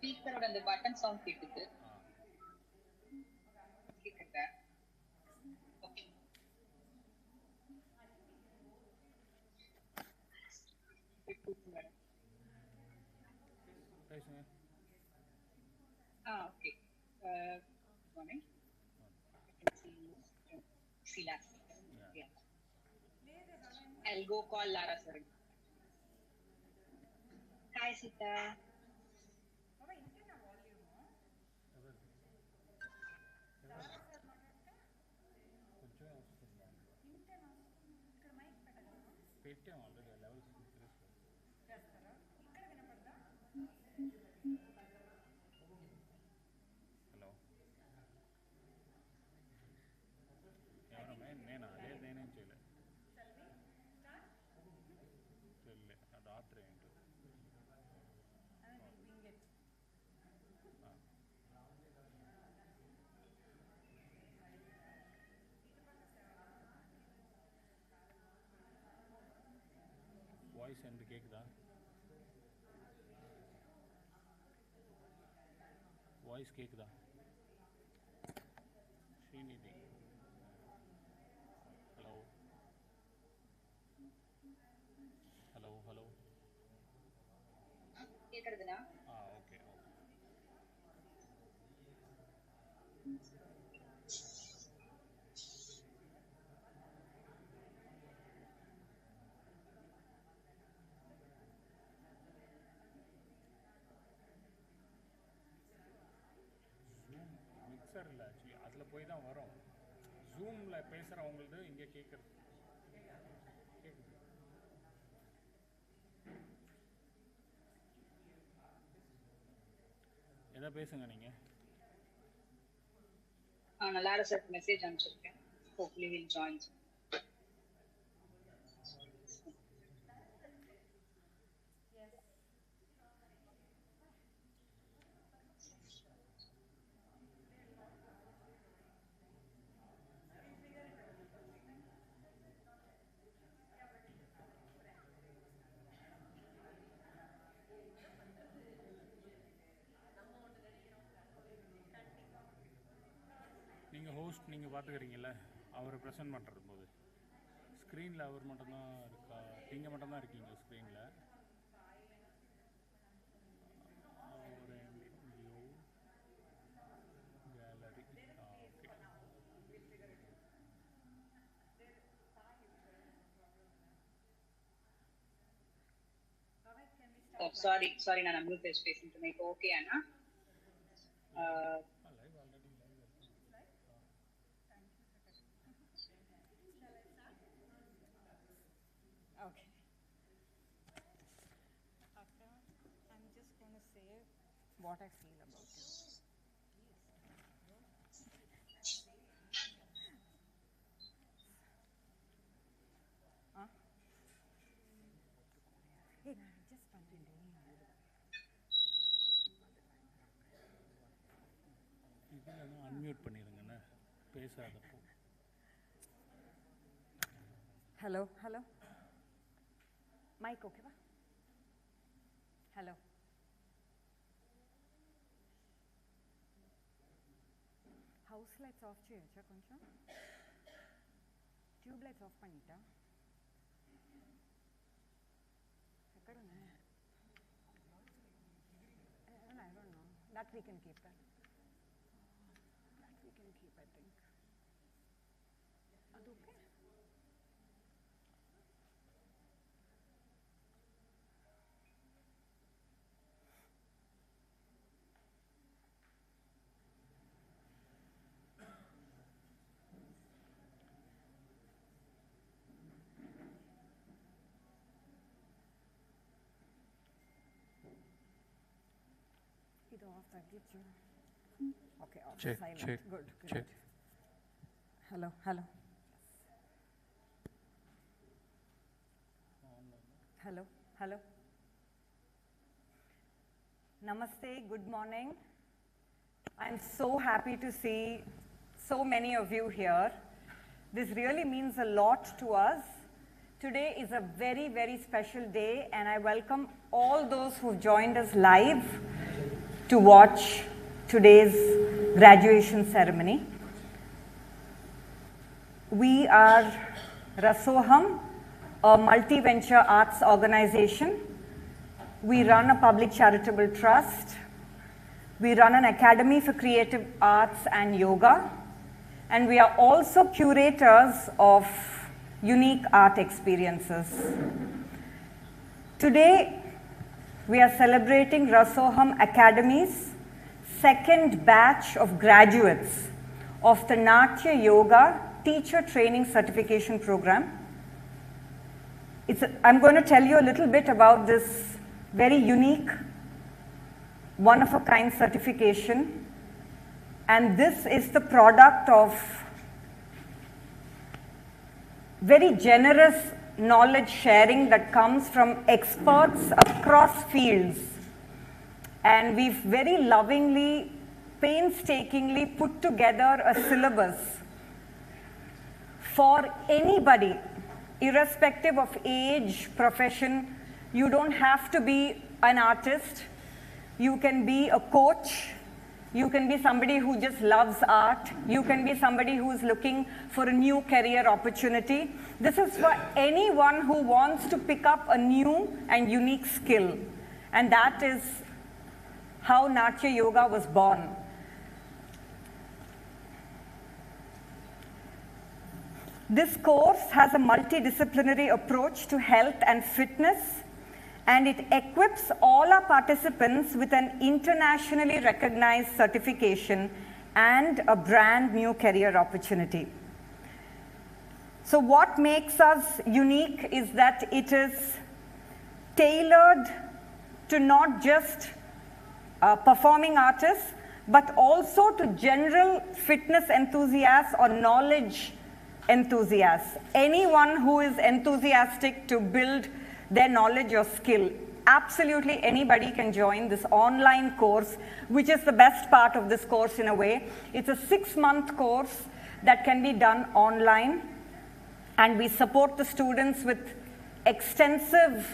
ஸ்பீக்கரோட அந்த button sound கேட்டுது. கேக்குதா? Okay. பேசுங்க. Okay. Morning. Sheila. Yeah. I'll go call Lara sir. Hi Sita. పెట్టాం already levels hello ఎవరమ్మా నేనా లేదు నేనేం చేయలే రాత్రి ఏంటో வாய்ஸ் எனக்கு கேட்குதா? வாய்ஸ் கேட்குதா? ஸ்ரீநிதி ஹலோ ஹலோ ஹலோ கேக்குறதுனா? Okay okay. மிக்சர் இல்லை ஆக்சுவலி அதில் போய் தான் வரும். ஜூமில் பேசுகிறவங்களது இங்கே கேட்குறது கேட்குது. எதா பேசுங்க நீங்கள். நான் லாரா சார் மெசேஜ் அனுப்பிச்சிருக்கேன். Hopefully he'll join. நீங்கள் ஹோஸ்ட் நீங்கள் பார்த்துக்கிறீங்கள, அவரை ப்ரெசென்ட் பண்ணுறது போது ஸ்க்ரீனில் அவர் மட்டும்தான் இருக்கா? நீங்கள் மட்டும்தான் இருக்கீங்க ஸ்க்ரீனில். ஒரு வியூ கேலரி ஓகே. sorry நான் அம்யூட் பேசிட்டு இருந்தேன். இப்போ okay Anna? Live already live Okay. Akka, I'm just going to say what I feel about you. Huh? Hey, just இதெல்லாம் unmute பண்ணிடுங்கண்ணே பேசாதப்போ. Hello, hello. Mic okay ba? Hello. House lights off cheyacha koncham? Tube lights off pannita? Ekkada unna? I don't know. That we can keep it. That we can keep, I think. Adu okay? Either off, that gets you. Okay, off. Check, Silent. check, Good, check. Hello, hello. Hello, hello. Namaste, good morning. I'm so happy to see so many of you here. This really means a lot to us. Today is a very, very special day, and I welcome all those who've joined us live to watch today's graduation ceremony. We are Rasoham, a multi-venture arts organization. We run a public charitable trust. We run an academy for creative arts and yoga. And we are also curators of unique art experiences. Today, we are celebrating Rasoham Academy's second batch of graduates of the Natya Yoga Teacher Training Certification Program. I'm going to tell you a little bit about this very unique, one-of-a-kind certification. And this is the product of very generous knowledge sharing that comes from experts across fields. And we've very lovingly, painstakingly put together a syllabus for anybody, irrespective of age, profession. You don't have to be an artist. You can be a coach. You can be somebody who just loves art. You can be somebody who is looking for a new career opportunity. This is for anyone who wants to pick up a new and unique skill. And that is how Natya Yoga was born. This course has a multidisciplinary approach to health and fitness, and it equips all our participants with an internationally recognized certification and a brand new career opportunity. So what makes us unique is that it is tailored to not just performing artists, but also to general fitness enthusiasts or knowledge enthusiasts. Anyone who is enthusiastic to build their knowledge or skill. Absolutely anybody can join this online course, which is the best part of this course in a way. It's a 6-month course that can be done online, and we support the students with extensive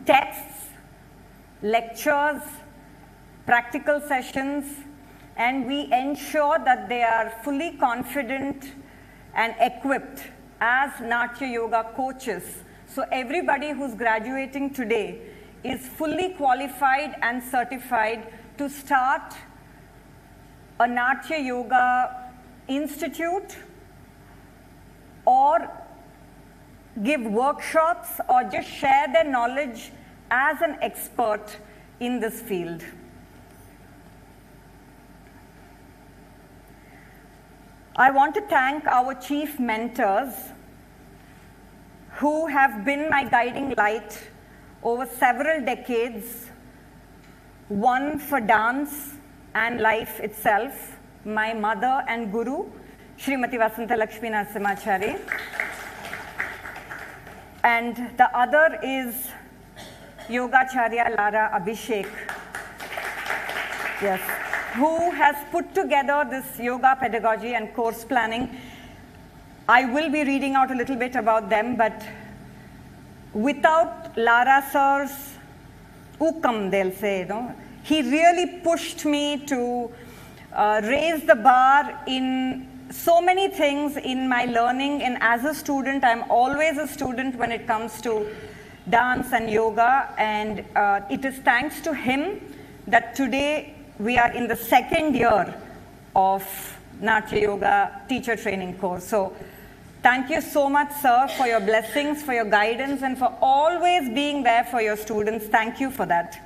texts, lectures, practical sessions, and we ensure that they are fully confident and equipped as Natya Yoga coaches. So everybody who's graduating today is fully qualified and certified to start a Natya Yoga institute or give workshops or just share their knowledge as an expert in this field. I want to thank our chief mentors who have been my guiding light over several decades, one for dance and life itself, my mother and guru, Srimati Vasanta Lakshmi Narasimhachari. And the other is Yogacharya Lara Abhishek, yes, who has put together this yoga pedagogy and course planning. I will be reading out a little bit about them, but without Lara sir's ukam, they'll say, he really pushed me to raise the bar in so many things in my learning. And as a student, I'm always a student when it comes to dance and yoga. And it is thanks to him that today we are in the second year of Natya Yoga teacher training course. So thank you so much, sir, for your blessings, for your guidance, and for always being there for your students. Thank you for that.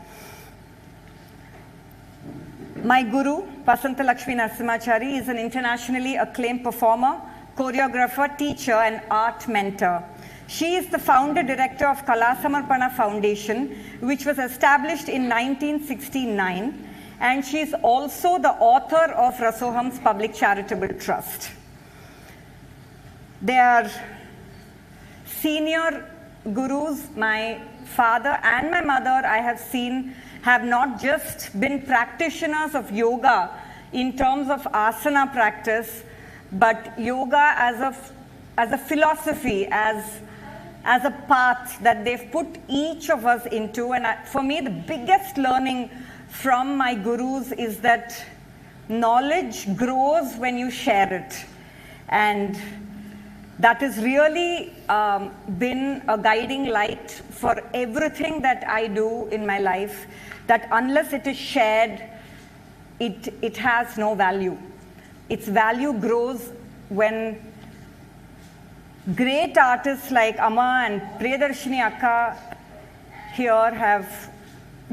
My guru, Vasanta Lakshmi Narasimhachari, is an internationally acclaimed performer, choreographer, teacher, and art mentor. She is the founder-director of Kala Samarpana Foundation, which was established in 1969, and she is also the author of Rasoham's Public Charitable Trust. They are senior gurus. My father and my mother, I have seen, have not just been practitioners of yoga in terms of asana practice, but yoga as a philosophy, as as a path that they've put each of us into. And for me, the biggest learning from my gurus is that knowledge grows when you share it. And that has really been a guiding light for everything that I do in my life, that unless it is shared, it has no value. Its value grows when great artists like Amma and Priyadarshini Akka here have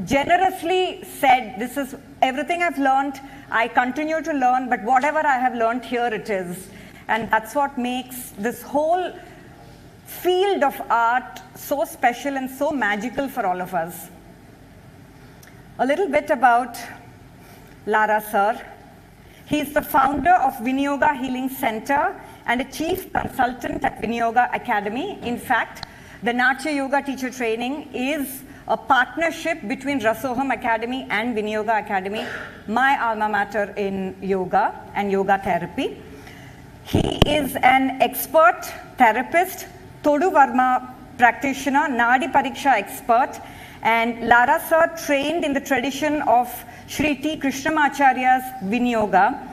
generously said, this is everything I've learned, I continue to learn, but whatever I have learned, here it is. And that's what makes this whole field of art so special and so magical for all of us. A little bit about Lara sir. He is the founder of Vinyoga Healing Center and a chief consultant at Vinyoga Academy. In fact, the Natya Yoga teacher training is a partnership between Rasoham Academy and Vinyoga Academy, my alma mater in yoga and yoga therapy. He is an expert therapist, Todu Varma practitioner, Nadi Pariksha expert, and Lara sir trained in the tradition of Sri T. Krishnamacharya's Vinyoga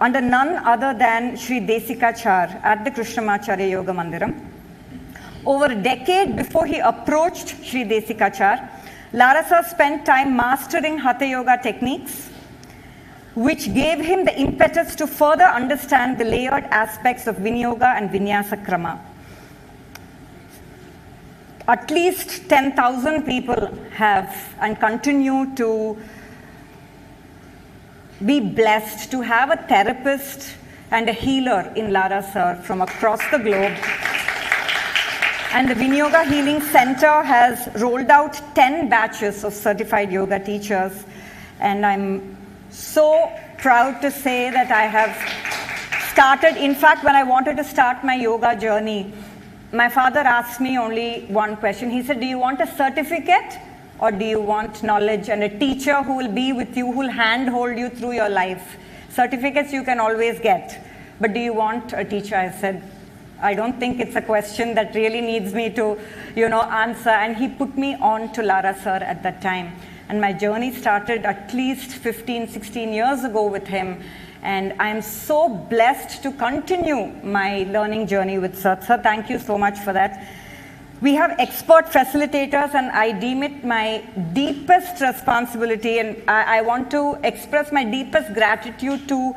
under none other than Sri Desikachar at the Krishnamacharya Yoga Mandiram. Over a decade before he approached Sri Desikachar, Lara sir spent time mastering Hatha Yoga techniques, which gave him the impetus to further understand the layered aspects of Vinyoga and Vinyasa Krama. At least 10,000 people have and continue to be blessed to have a therapist and a healer in Lara sir from across the globe. And the Vinyoga Healing Center has rolled out 10 batches of certified yoga teachers. And I'm so proud to say that I have started, in fact, when I wanted to start my yoga journey, my father asked me only one question. He said, do you want a certificate or do you want knowledge and a teacher who will be with you, who will handhold you through your life? Certificates you can always get, but do you want a teacher? I said, I don't think it's a question that really needs me to, answer. And he put me on to Lara sir at that time. And my journey started at least 15, 16 years ago with him. And I'm so blessed to continue my learning journey with sir. Sir, thank you so much for that. We have expert facilitators, and I deem it my deepest responsibility, and I want to express my deepest gratitude to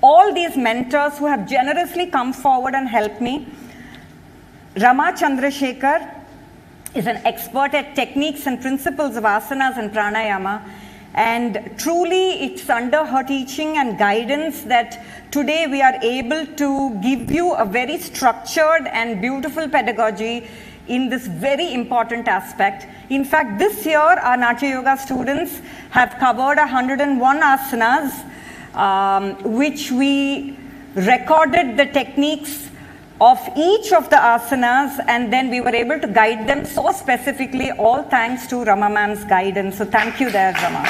all these mentors who have generously come forward and helped me. Rama Chandrasekhar is an expert at techniques and principles of asanas and pranayama, and truly it's under her teaching and guidance that today we are able to give you a very structured and beautiful pedagogy in this very important aspect. In fact, this year our Natya Yoga students have covered 101 asanas, which we recorded the techniques of each of the asanas, and then we were able to guide them so specifically, all thanks to Rama ma'am's guidance. So thank you there, Rama.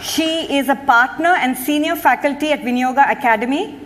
She is a partner and senior faculty at Vinyoga Academy,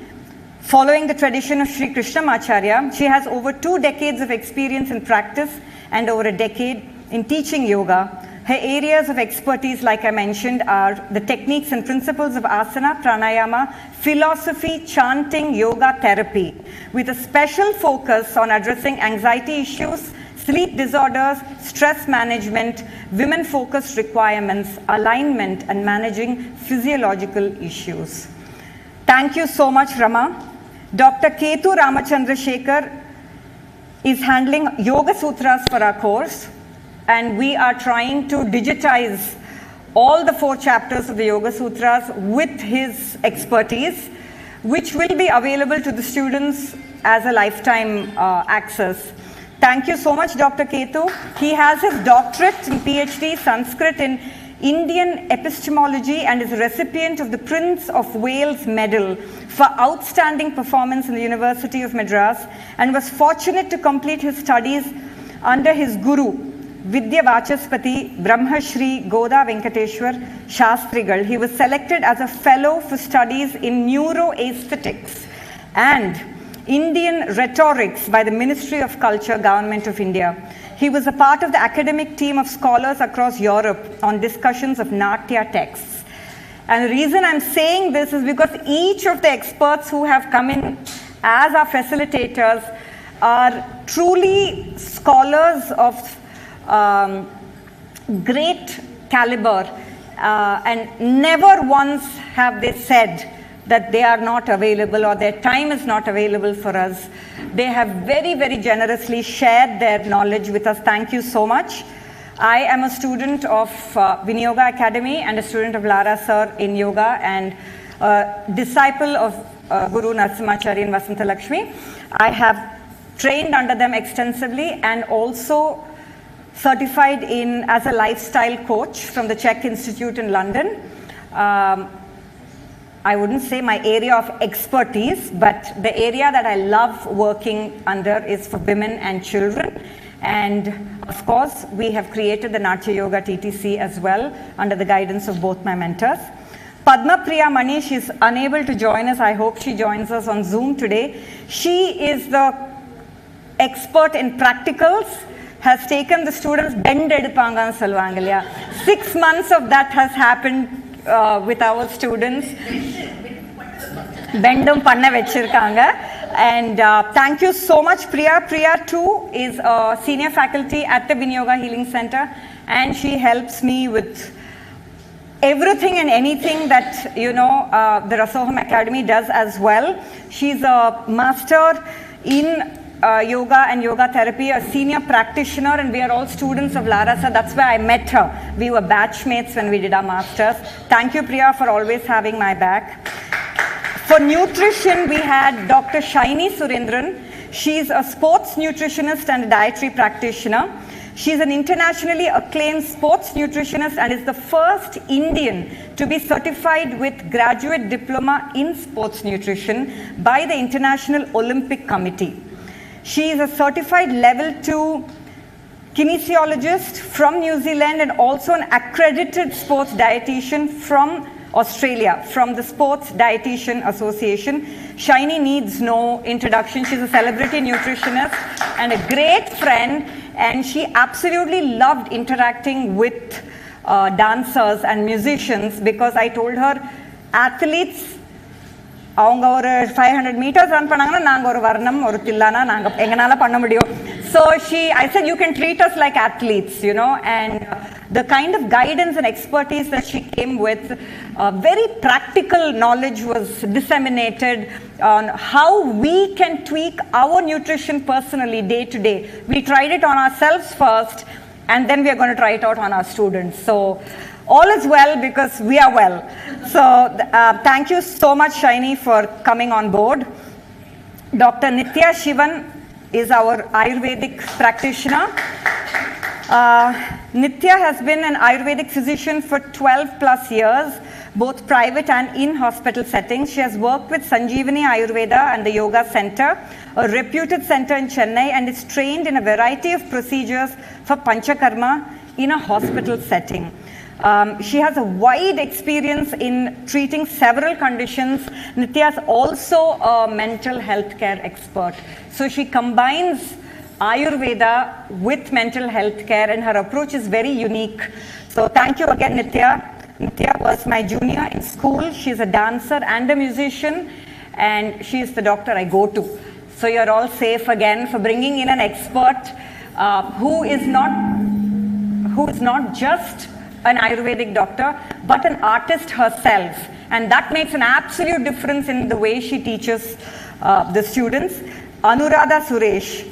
following the tradition of Sri Krishnamacharya. She has over 2 decades of experience in practice and over a decade in teaching yoga. Her areas of expertise, like I mentioned, are the techniques and principles of asana, pranayama, philosophy, chanting, yoga, therapy, with a special focus on addressing anxiety issues, sleep disorders, stress management, women-focused requirements, alignment, and managing physiological issues. Thank you so much, Rama. Dr. Ketu Ramachandrasekhar is handling Yoga Sutras for our course, and we are trying to digitize all the 4 chapters of the Yoga Sutras with his expertise, which will be available to the students as a lifetime access. Thank you so much, Dr. Ketu. He has his doctorate in PhD Sanskrit in Indian epistemology and is a recipient of the Prince of Wales Medal for outstanding performance in the University of Madras, and was fortunate to complete his studies under his guru, Vidya Vachaspati Brahmashri Goda Venkateshwar Shastrigal. He was selected as a fellow for studies in neuroaesthetics, and Indian Rhetorics by the Ministry of Culture, Government of India. He was a part of the academic team of scholars across Europe on discussions of Natya texts. And the reason I'm saying this is because each of the experts who have come in as our facilitators are truly scholars of great caliber, and never once have they said that they are not available or their time is not available for us. They have very, very generously shared their knowledge with us. Thank you so much. I am a student of Viniyoga Academy and a student of Lara Sir in yoga, and a disciple of Guru Narasimhacharya and Vasanta Lakshmi. I have trained under them extensively and also certified in as a lifestyle coach from the Czech Institute in London. I wouldn't say my area of expertise, but the area that I love working under is for women and children. And of course, we have created the Natya Yoga TTC as well under the guidance of both my mentors. Padma Priya Manish is unable to join us. I hope she joins us on Zoom today. She is the expert in practicals, has taken the students, 6 months of that has happened with our students. And thank you so much, Priya. Priya too is a senior faculty at the Viniyoga Healing Center, and she helps me with everything and anything that, you know, the Rasoham Academy does as well. She's a master in yoga and yoga therapy, a senior practitioner, and we are all students of Larasa. That's where I met her. We were batchmates when we did our masters. Thank you, Priya, for always having my back. For nutrition, we had Dr. Shaini Surendran. She's a sports nutritionist and a dietary practitioner. She's an internationally acclaimed sports nutritionist and is the first Indian to be certified with graduate diploma in sports nutrition by the International Olympic Committee. She is a certified level 2 kinesiologist from New Zealand and also an accredited sports dietitian from Australia, from the Sports Dietitian Association. Shaini needs no introduction. She's a celebrity nutritionist and a great friend, and she absolutely loved interacting with dancers and musicians, because I told her, athletes, அவங்க ஒரு 500 meters run பண்ணாங்கன்னா நாங்க ஒரு வர்ணம் ஒரு தில்லானா நாங்க எங்கனால பண்ண முடியும். So I said, you can treat us like athletes, you know, and the kind of guidance and expertise that she came with, very practical knowledge was disseminated on how we can tweak our nutrition personally day to day. We tried it on ourselves first, and then we are going to try it out on our students. So all is well because we are well. So thank you so much, Shaini, for coming on board. Dr. Nitya Shivan is our Ayurvedic practitioner. Nitya has been an Ayurvedic physician for 12 plus years, both private and in hospital settings. She has worked with Sanjeevani Ayurveda and the Yoga Center, a reputed center in Chennai, and is trained in a variety of procedures for Panchakarma in a hospital setting. She has a wide experience in treating several conditions. Nitya is also a mental health care expert. So she combines Ayurveda with mental health care, and her approach is very unique. So thank you again, Nitya. Nitya was my junior in school. She's a dancer and a musician, and she is the doctor I go to. So you're all safe again for bringing in an expert who is not just an Ayurvedic doctor, but an artist herself. And that makes an absolute difference in the way she teaches the students. Anuradha Suresh.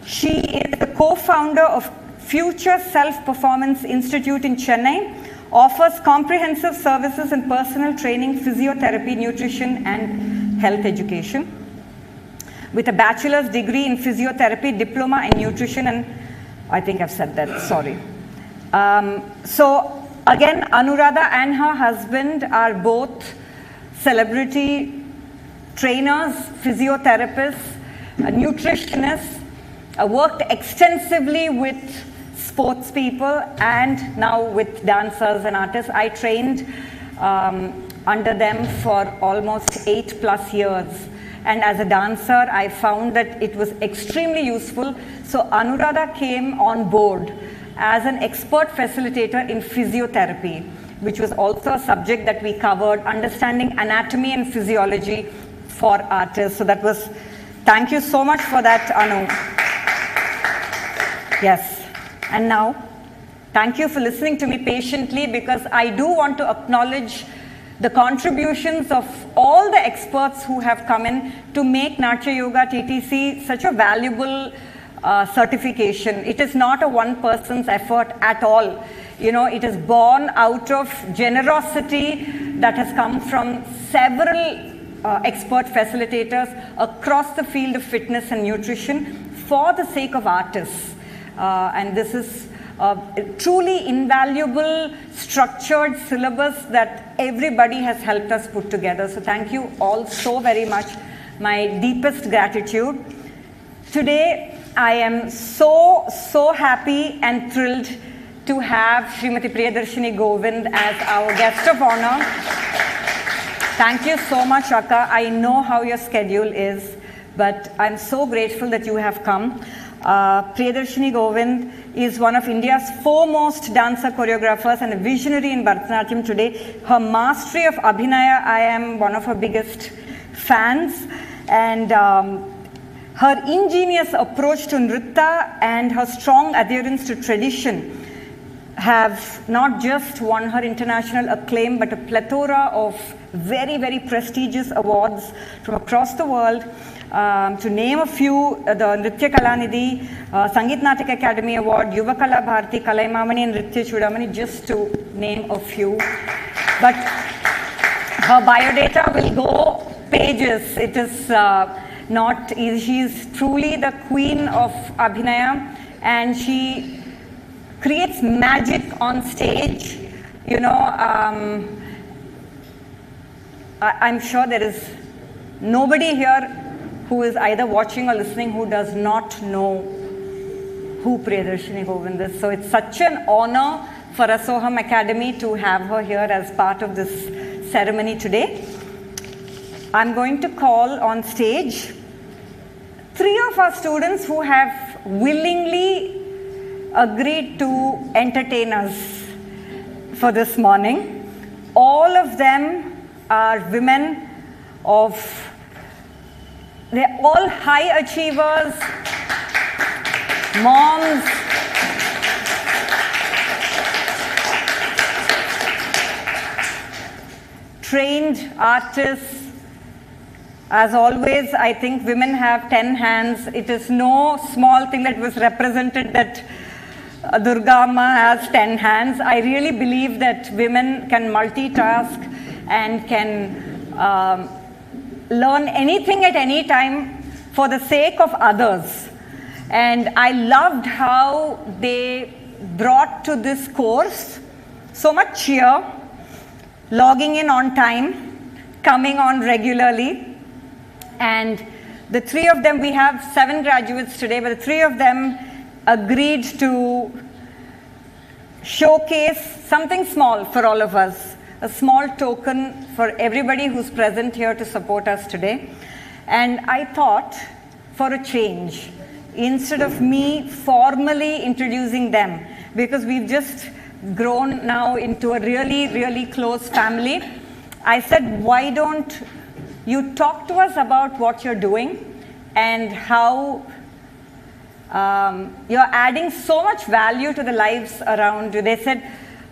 She is the co-founder of Future Self-Performance Institute in Chennai, offers comprehensive services in personal training, physiotherapy, nutrition, and health education. With a bachelor's degree in physiotherapy, diploma in nutrition, and I think I've said that, sorry. So again, Anuradha and her husband are both celebrity trainers, physiotherapists, nutritionists, worked extensively with sports people and now with dancers and artists. I trained under them for almost 8+ years. and as a dancer, I found that it was extremely useful. So Anuradha came on board as an expert facilitator in physiotherapy, which was also a subject that we covered, understanding anatomy and physiology for artists. So that was, thank you so much for that, Anu. Yes, and now, thank you for listening to me patiently, because I do want to acknowledge the contributions of all the experts who have come in to make Natya Yoga TTC such a valuable certification. It is not a one person's effort at all. You know, it is born out of generosity that has come from several expert facilitators across the field of fitness and nutrition for the sake of artists. And this is a truly invaluable structured syllabus that everybody has helped us put together. So thank you all so very much. My deepest gratitude. Today, I am so happy and thrilled to have Srimati Priyadarshini Govind as our guest of honor. Thank you so much, Akka. I know how your schedule is, but I'm so grateful that you have come. Priyadarshini Govind is one of India's foremost dancer choreographers and a visionary in Bharatanatyam today. Her mastery of Abhinaya, I am one of her biggest fans. And her ingenious approach to Nritta and her strong adherence to tradition have not just won her international acclaim, but a plethora of very prestigious awards from across the world. To name a few, the Nritya Kalanidhi, Sangeet Natak Academy Award, Yuvakala Bharati, Kalaimamani and Nritya Chudamani, just to name a few. But her biodata will go pages. It is not easy. She is truly the queen of Abhinaya, and she creates magic on stage. You know, I'm sure there is nobody here who is either watching or listening who does not know who Priyadarshini Govind is. So it's such an honor for Asoham Academy to have her here as part of this ceremony today. I'm going to call on stage 3 of our students who have willingly agreed to entertain us for this morning. All of them are women of, they're all high achievers, moms, trained artists. As always, I think women have 10 hands. It is no small thing that was represented that Durga Amma has 10 hands. I really believe that women can multitask and can learn anything at any time for the sake of others. And I loved how they brought to this course so much cheer, logging in on time, coming on regularly. And the 3 of them, we have 7 graduates today, but the 3 of them agreed to showcase something small for all of us, a small token for everybody who's present here to support us today. And I thought, for a change, instead of me formally introducing them, because we've just grown now into a really close family, I said, why don't you talk to us about what you're doing and how you're adding so much value to the lives around you. They said,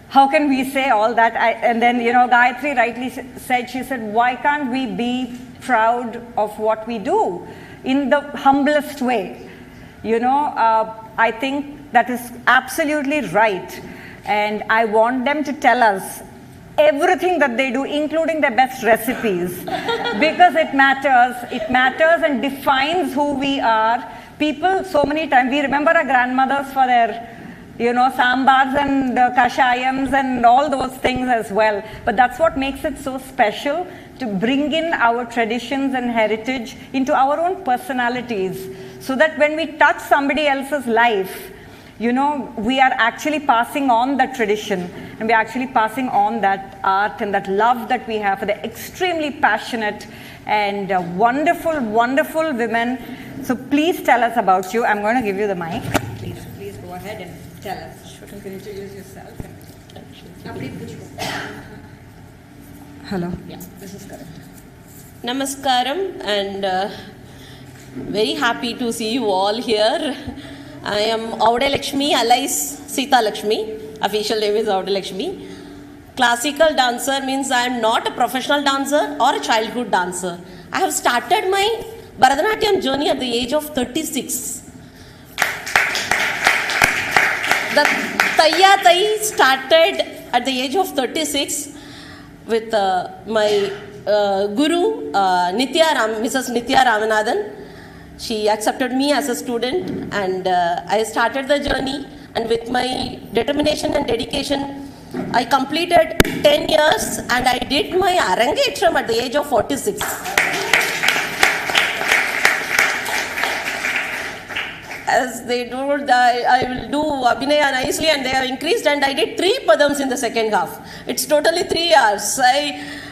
how can we say all that? And then, you know, Gayatri rightly said, she said, why can't we be proud of what we do in the humblest way? You know, I think that is absolutely right. And I want them to tell us everything that they do, including their best recipes, because it matters and defines who we are. People, so many times, we remember our grandmothers for their, you know, sambars and kashayams and all those things as well. But that's what makes it so special, to bring in our traditions and heritage into our own personalities, so that when we touch somebody else's life, you know, we are actually passing on that tradition, and we're actually passing on that art and that love that we have for the extremely passionate and wonderful, wonderful women. So please tell us about you. I'm going to give you the mic. Please go ahead and tell us. You can introduce yourself. Hello. Yeah, this is correct. Namaskaram, and very happy to see you all here. I am Aude Lakshmi, alias Sita Lakshmi. Official name is Aude Lakshmi. Classical dancer means I am not a professional dancer or a childhood dancer. I have started my Bharatanatyam journey at the age of 36. The Tayya Tai started at the age of 36 with my guru, Mrs. Nitya Ramanathan. She accepted me as a student, and I started the journey, and with my determination and dedication, I completed 10 years and I did my Arangetram at the age of 46. As they told, I will do Abhinaya nicely, and they have increased, and I did 3 padams in the second half. It's totally 3 hours.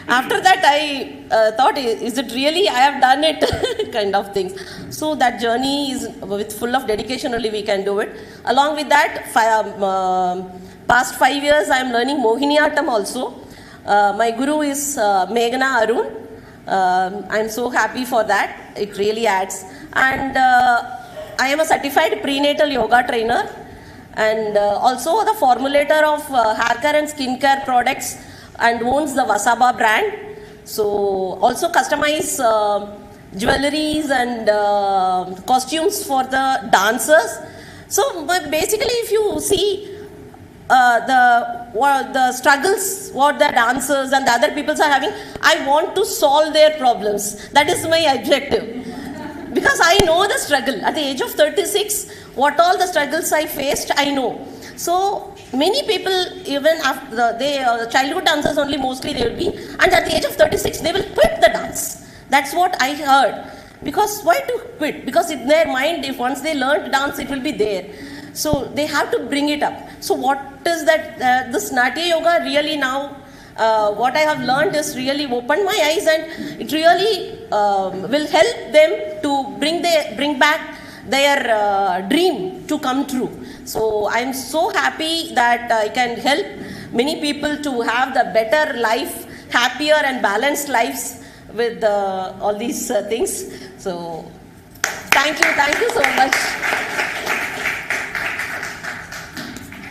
After that, I thought, is it really I have done it kind of things. So that journey is with full of dedication only we can do it. Along with that, past 5 years I am learning Mohiniyattam also. My guru is Meghna Arun. I am so happy for that. It really adds. And I am a certified prenatal yoga trainer, and also the formulator of hair care and skin care products, and owns the Vasaba brand. So also customize jewelries and costumes for the dancers. So but basically, if you see the struggles what the dancers and the other people are having, I want to solve their problems. That is my objective. Because I know the struggle. At the age of 36, what all the struggles I faced, I know. So many people, even after childhood dancers only mostly they will be, and at the age of 36, they will quit the dance. That's what I heard. Because why to quit? Because in their mind, if once they learn to dance, it will be there. So they have to bring it up. So what is that? This Natya Yoga really now, what I have learned is really opened my eyes, and it really will help them to bring back their dream to come true. So I'm so happy that I can help many people to have the better life, happier and balanced lives with all these things. So thank you so much.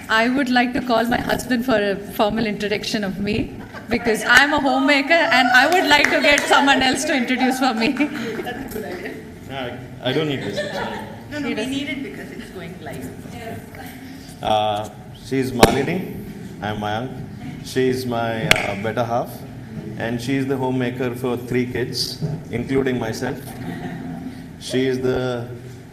I would like to call my husband for a formal introduction of me, because I'm a homemaker and I would like to get someone else to introduce for me. That's a good idea. No, I don't need this. No, we need it because it's going live. She's Malini. I'm Mayank. She's my better half, and she's the homemaker for 3 kids, including myself. She is the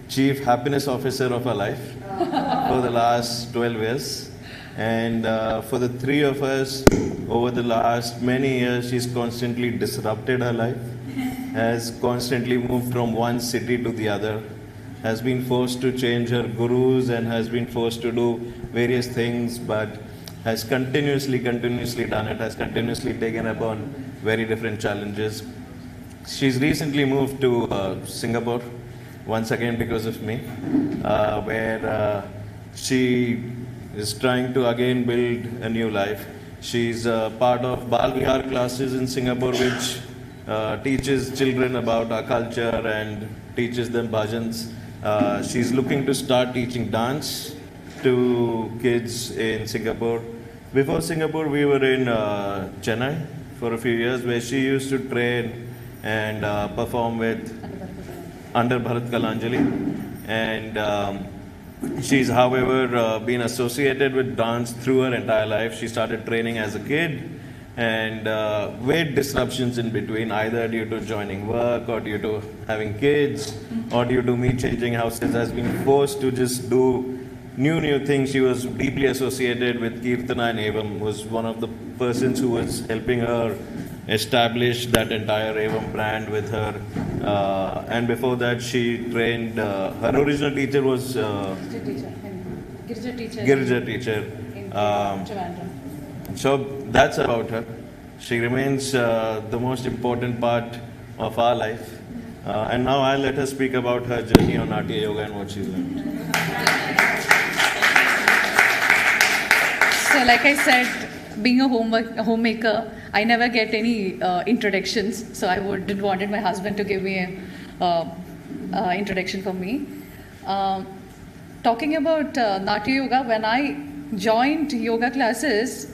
chief happiness officer of our life for the last 12 years. And for the 3 of us, over the last many years, she's constantly disrupted her life, has constantly moved from one city to the other, has been forced to change her gurus, and has been forced to do various things, but has continuously done it, has continuously taken up on very different challenges. She's recently moved to Singapore, once again because of me, where she is trying to again build a new life. She's part of Bal Vihar classes in Singapore, which teaches children about our culture and teaches them bhajans. She's looking to start teaching dance to kids in Singapore. Before Singapore, we were in Chennai for a few years, where she used to train and perform with under Bharat Kalanjali. And she's, however, been associated with dance through her entire life. She started training as a kid, and with disruptions in between, either due to joining work or due to having kids or due to me changing houses, has been forced to just do new things. She was deeply associated with Kirtana, and Evam was one of the persons who was helping her establish that entire Evam brand with her. And before that, she trained, her original teacher was Girija teacher. Girija teacher. In Trivandrum. So that's about her. She remains the most important part of our life. And now I'll let her speak about her journey on Natya Yoga and what she's learned. So, like I said, being a homemaker, I never get any introductions. So I didn't wanted my husband to give me a introduction for me. Talking about Natya Yoga, when I joined yoga classes,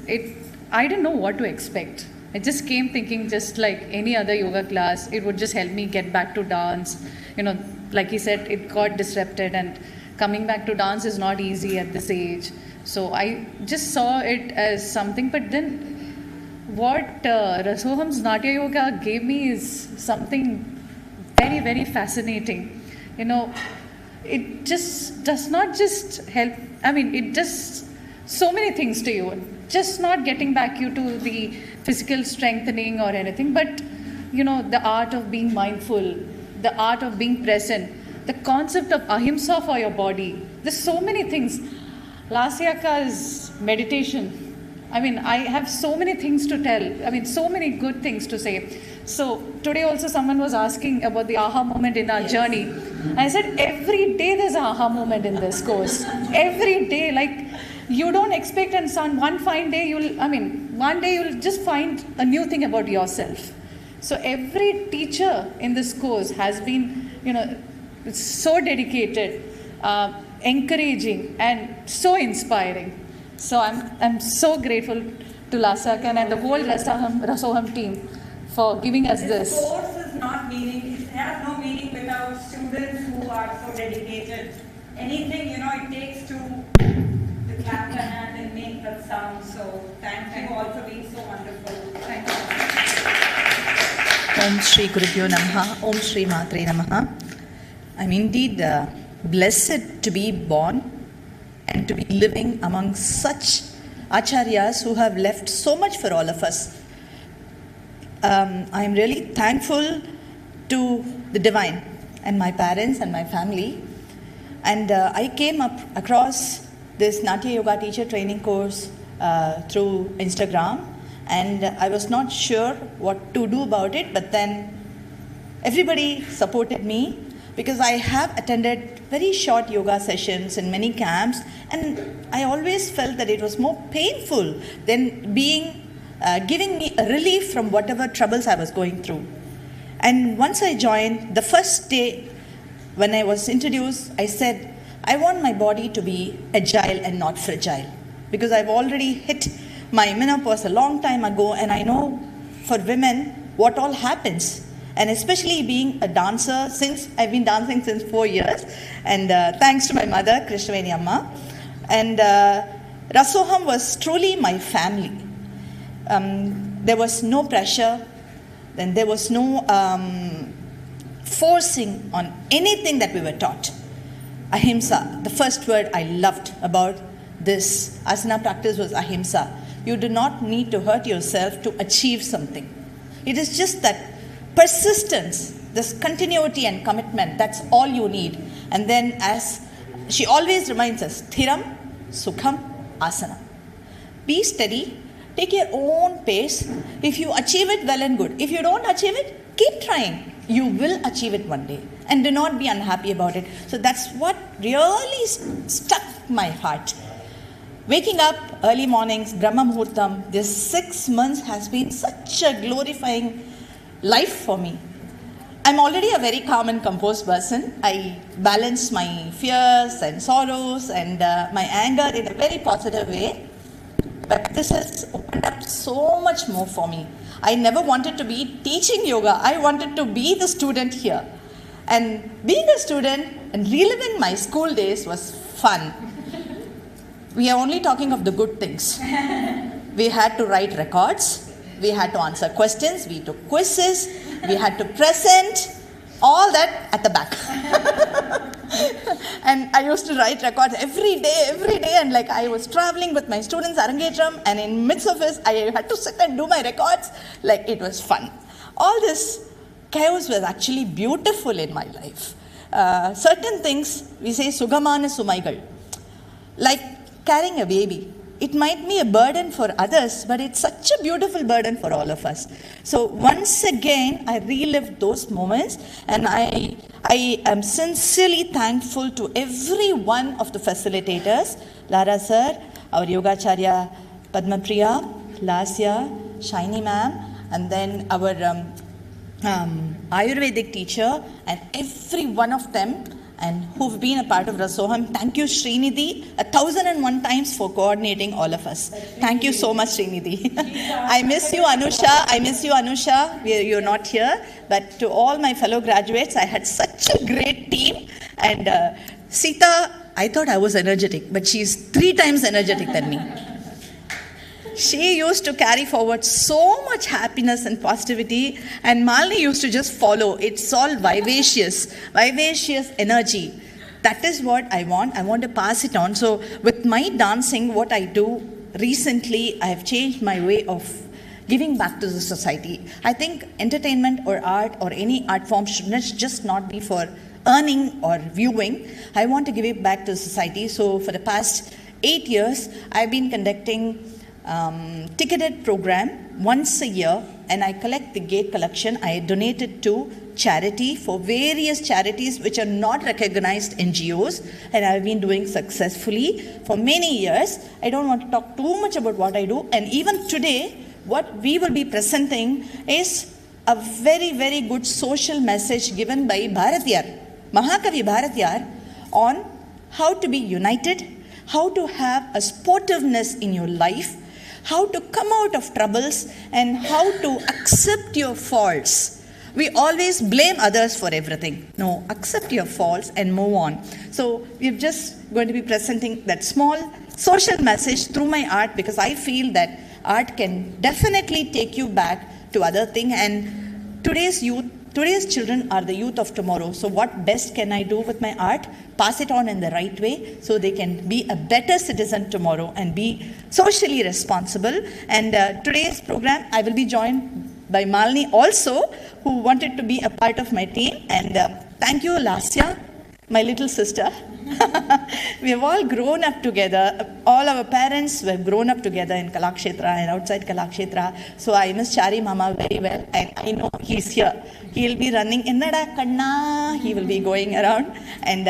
I didn't know what to expect. I just came thinking just like any other yoga class, it would just help me get back to dance. You know, like he said, it got disrupted and coming back to dance is not easy at this age. So I just saw it as something, but then what Rasoham's Natya Yoga gave me is something very, very fascinating. You know, it just does not just help, I mean, it does so many things to you. Just not getting back you to the physical strengthening or anything, but, you know, the art of being mindful, the art of being present, the concept of ahimsa for your body. There's so many things. Lasyaka is meditation. I mean, I have so many things to tell. I mean, so many good things to say. So today also someone was asking about the aha moment in our journey. I said every day there's an aha moment in this course. Every day, like you don't expect, and one fine day one day you'll just find a new thing about yourself. So every teacher in this course has been, you know, so dedicated, encouraging, and so inspiring. So I'm so grateful to Lasakan and the whole Rasoham team for giving us this. This course is not meaning, it has no meaning without students who are so dedicated. Anything, you know, it takes to clap the hand and make that sound. So thank you all for being so wonderful. Thank you. Om Shri Gurubhyo Namaha, Om Shri Matre Namaha. I'm indeed blessed to be born and to be living among such acharyas who have left so much for all of us. I'm really thankful to the divine and my parents and my family. And I came across this Natya Yoga teacher training course through Instagram, and I was not sure what to do about it, but then everybody supported me because I have attended very short yoga sessions in many camps, and I always felt that it was more painful than giving me a relief from whatever troubles I was going through. And once I joined, the first day when I was introduced, I said, I want my body to be agile and not fragile, because I've already hit my menopause a long time ago, and I know for women what all happens. And especially being a dancer, since I've been dancing since 4 years, and thanks to my mother, Krishnaveni Amma. And Rasoham was truly my family. There was no pressure, then there was no forcing on anything that we were taught. Ahimsa, the first word I loved about this asana practice was ahimsa. You do not need to hurt yourself to achieve something. It is just that persistence, this continuity and commitment, that's all you need. And then, as she always reminds us, thiram, sukham, asana. Be steady, take your own pace. If you achieve it, well and good. If you don't achieve it, keep trying. You will achieve it one day. And do not be unhappy about it. So that's what really struck my heart. Waking up early mornings, Brahma Muhurtam, this 6 months has been such a glorifying life for me. I'm already a very calm and composed person. I balance my fears and sorrows and my anger in a very positive way. But this has opened up so much more for me. I never wanted to be teaching yoga. I wanted to be the student here. And being a student and reliving my school days was fun. We are only talking of the good things. We had to write records. We had to answer questions. We took quizzes. We had to present. All that at the back. And I used to write records every day, and like I was traveling with my students Arangetram, and in midst of this, I had to sit and do my records. Like it was fun. All this chaos was actually beautiful in my life. Certain things, we say Sugamana Sumaigal. like carrying a baby. It might be a burden for others, but it's such a beautiful burden for all of us. So once again, I relived those moments, and I am sincerely thankful to every one of the facilitators, Lara sir, our Yogacharya Padmapriya, Lasya, Shiny ma'am, and then our Ayurvedic teacher, and every one of them and who've been a part of Rasoham. Thank you, Srinidhi, 1,001 times for coordinating all of us. Thank you so much, Srinidhi. I miss you, Anusha. You're not here. But to all my fellow graduates, I had such a great team. And Sita, I thought I was energetic, but she's 3 times energetic than me. She used to carry forward so much happiness and positivity, and Malini used to just follow. It's all vivacious energy. That is what I want. I want to pass it on. So with my dancing, what I do recently, I have changed my way of giving back to the society. I think entertainment or art or any art form should just not be for earning or viewing. I want to give it back to the society. So for the past 8 years, I've been conducting ticketed program once a year, and I collect the gate collection. I donate it to charity for various charities which are not recognized NGOs, and I've been doing successfully for many years. I don't want to talk too much about what I do, and even today what we will be presenting is a very, very good social message given by Bharatiyar, Mahakavi Bharatiyar, on how to be united, how to have a sportiveness in your life, how to come out of troubles, and how to accept your faults. We always blame others for everything. No, accept your faults and move on. So we're just going to be presenting that small social message through my art, because I feel that art can definitely take you back to other things. And today's children are the youth of tomorrow. So what best can I do with my art? Pass it on in the right way so they can be a better citizen tomorrow and be socially responsible. And today's program, I will be joined by Malini also, who wanted to be a part of my team. And thank you, Lasya, my little sister. We have all grown up together. All our parents were grown up together in Kalakshetra and outside Kalakshetra. So I miss Chari Mama very well, and I know he's here. He'll be running Innada Kanna. He will be going around. And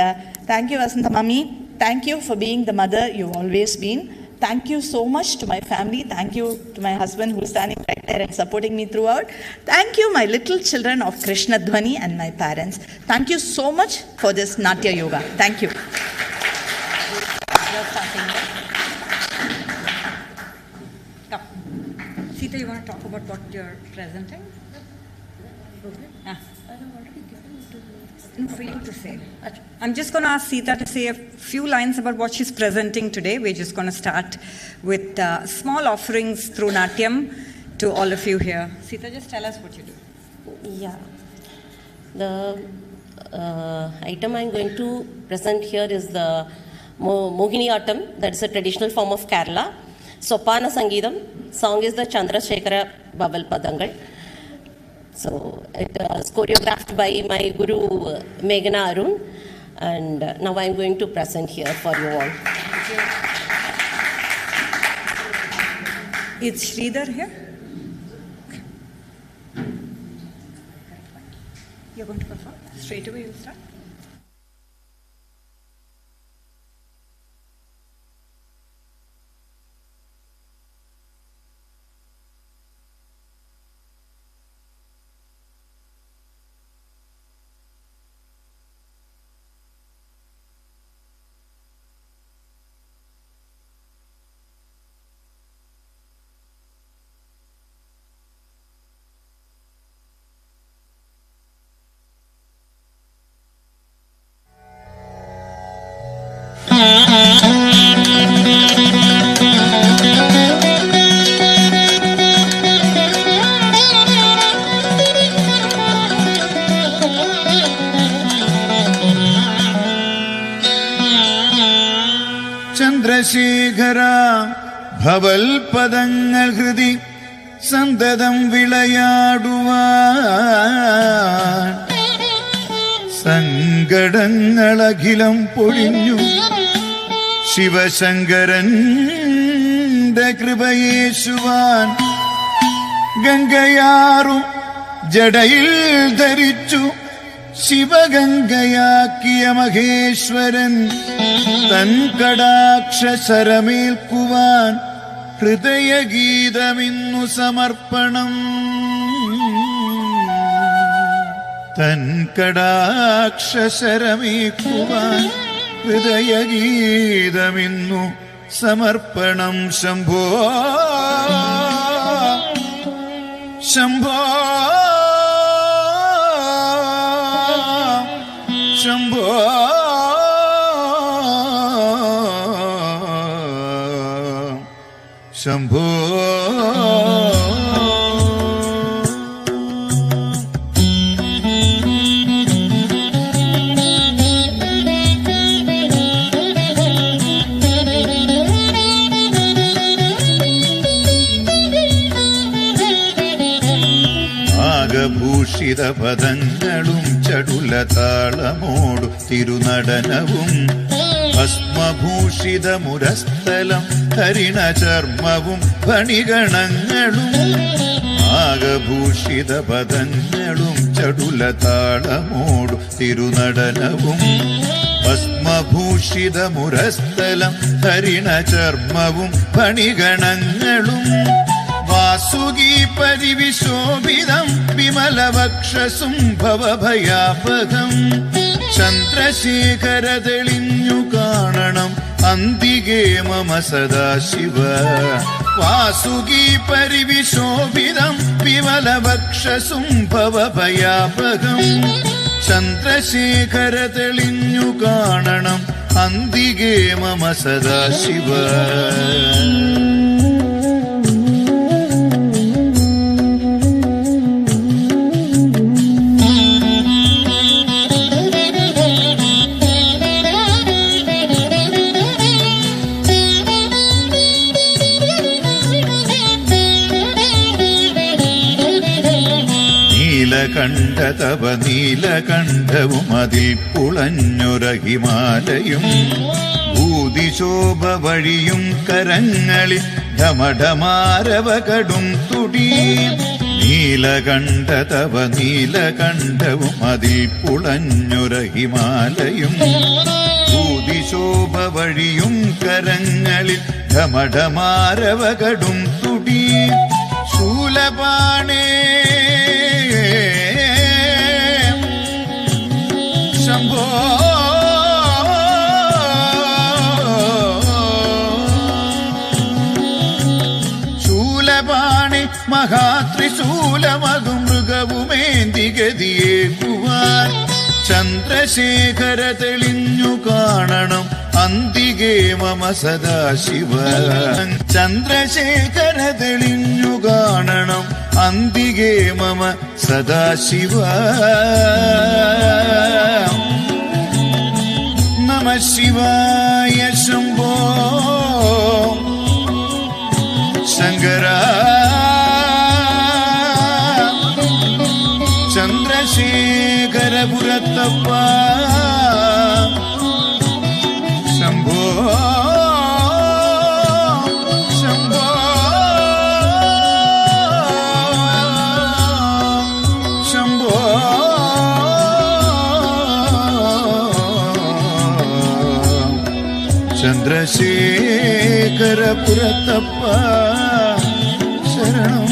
thank you, Vasanta Mami. Thank you for being the mother you've always been. Thank you so much to my family. Thank you to my husband who's standing right there and supporting me throughout. Thank you, my little children of Krishna Dhwani and my parents. Thank you so much for this Natya Yoga. Thank you. Come. Sita, you want to talk about what you're presenting? No, for you to say. I'm just going to ask Sita to say a few lines about what she's presenting today. We're just going to start with small offerings through Natyam to all of you here. Sita, just tell us what you do. Yeah. The item I'm going to present here is the Mohini Attam. That is a traditional form of Kerala. Sopana Sangeetham. Song is the Chandrasekhara Baval Padangal. So it was choreographed by my guru Meghana Arun, and now I'm going to present here for you all. Is Sridhar here? Okay. You're going to perform? Straight away you start? Chandrasekhara ഭവൽപദങ്ങൾ ഹൃദി സന്തതം വിളയാടുവാൻ സങ്കടങ്ങളഖിലം പൊഴിഞ്ഞു ശിവശങ്കരന്റെ കൃപയേശുവാൻ ഗംഗയാറു ജടയിൽ ധരിച്ചു ശിവഗംഗയാക്കിയ മഹേശ്വരൻ തൻ കടാക്ഷരമേൽക്കുവാൻ ഹൃദയഗീതമിന്നു സമർപ്പണം. തൻ കടാക്ഷരമേൽക്കുവാൻ ഹൃദയഗീതമിന്നു സമർപ്പണം. ശംഭോ ശംഭോ ശംഭോ ശംഭോ. ഭൂഷിതപദങ്ങളും ചടുലതാളമോടു തിരുനടനവും ഭസ്മഭൂഷിതമുരസ്ഥലം ഹരിണചർമ്മവും ഫണിഗണങ്ങളും. ആകഭൂഷിതപദങ്ങളും ചടുലതാളമോടു തിരുനടനവും ഭസ്മഭൂഷിതമുരസ്ഥലം ഹരിണചർമ്മവും ഫണിഗണങ്ങളും. വാസുകീ പരിവിശോഭിതം വിമലവക്ഷസും ഭവഭയാപകം. ചന്ദ്രശേഖര തെളിഞ്ഞു കാണണം അന്തികേ മമ സദാശിവ. വാസുകീ പരിവിശോഭിതം വിമലവക്ഷസും ഭവഭയാപകം. ചന്ദ്രശേഖര തെളിഞ്ഞു കാണണം അന്തികേ മമ സദാശിവ. നീലകണ്ഠതവ നീലകണ്ഠവും അതിൽ പുളഞ്ഞൊര ഹിമാലയും ഭൂതിശോഭ വഴിയും കരങ്ങളിൽ ഢമഢമാരവ കടും തുടി. നീലകണ്ഠതവ നീലകണ്ഠവും അതിൽ പുളഞ്ഞൊര ഹിമാലയും ഭൂതിശോഭ വഴിയും കരങ്ങളിൽ ഢമഢമാരവ കടും തുടി. ശൂലപാണേ ശംഭോ ശൂലപാണി മഹാത്രിശൂലമതു മൃഗവുമേന്തി ഗതിയേകുവാൻ. ചന്ദ്രശേഖര തെളിഞ്ഞു കാണണം അന്തികേ മമ സദാശിവ. ചന്ദ്രശേഖര തെളിഞ്ഞു കാണണം അന്തികേ മമ സദാശിവ. നമ ശിവായ ശംഭോ ശങ്കര. ചന്ദ്രശേഖര പുരത്തപ്പ ശംഭോ ശംഭോ ശംഭോ. ചന്ദ്രശേഖര പുരത്തപ്പ ശരണം.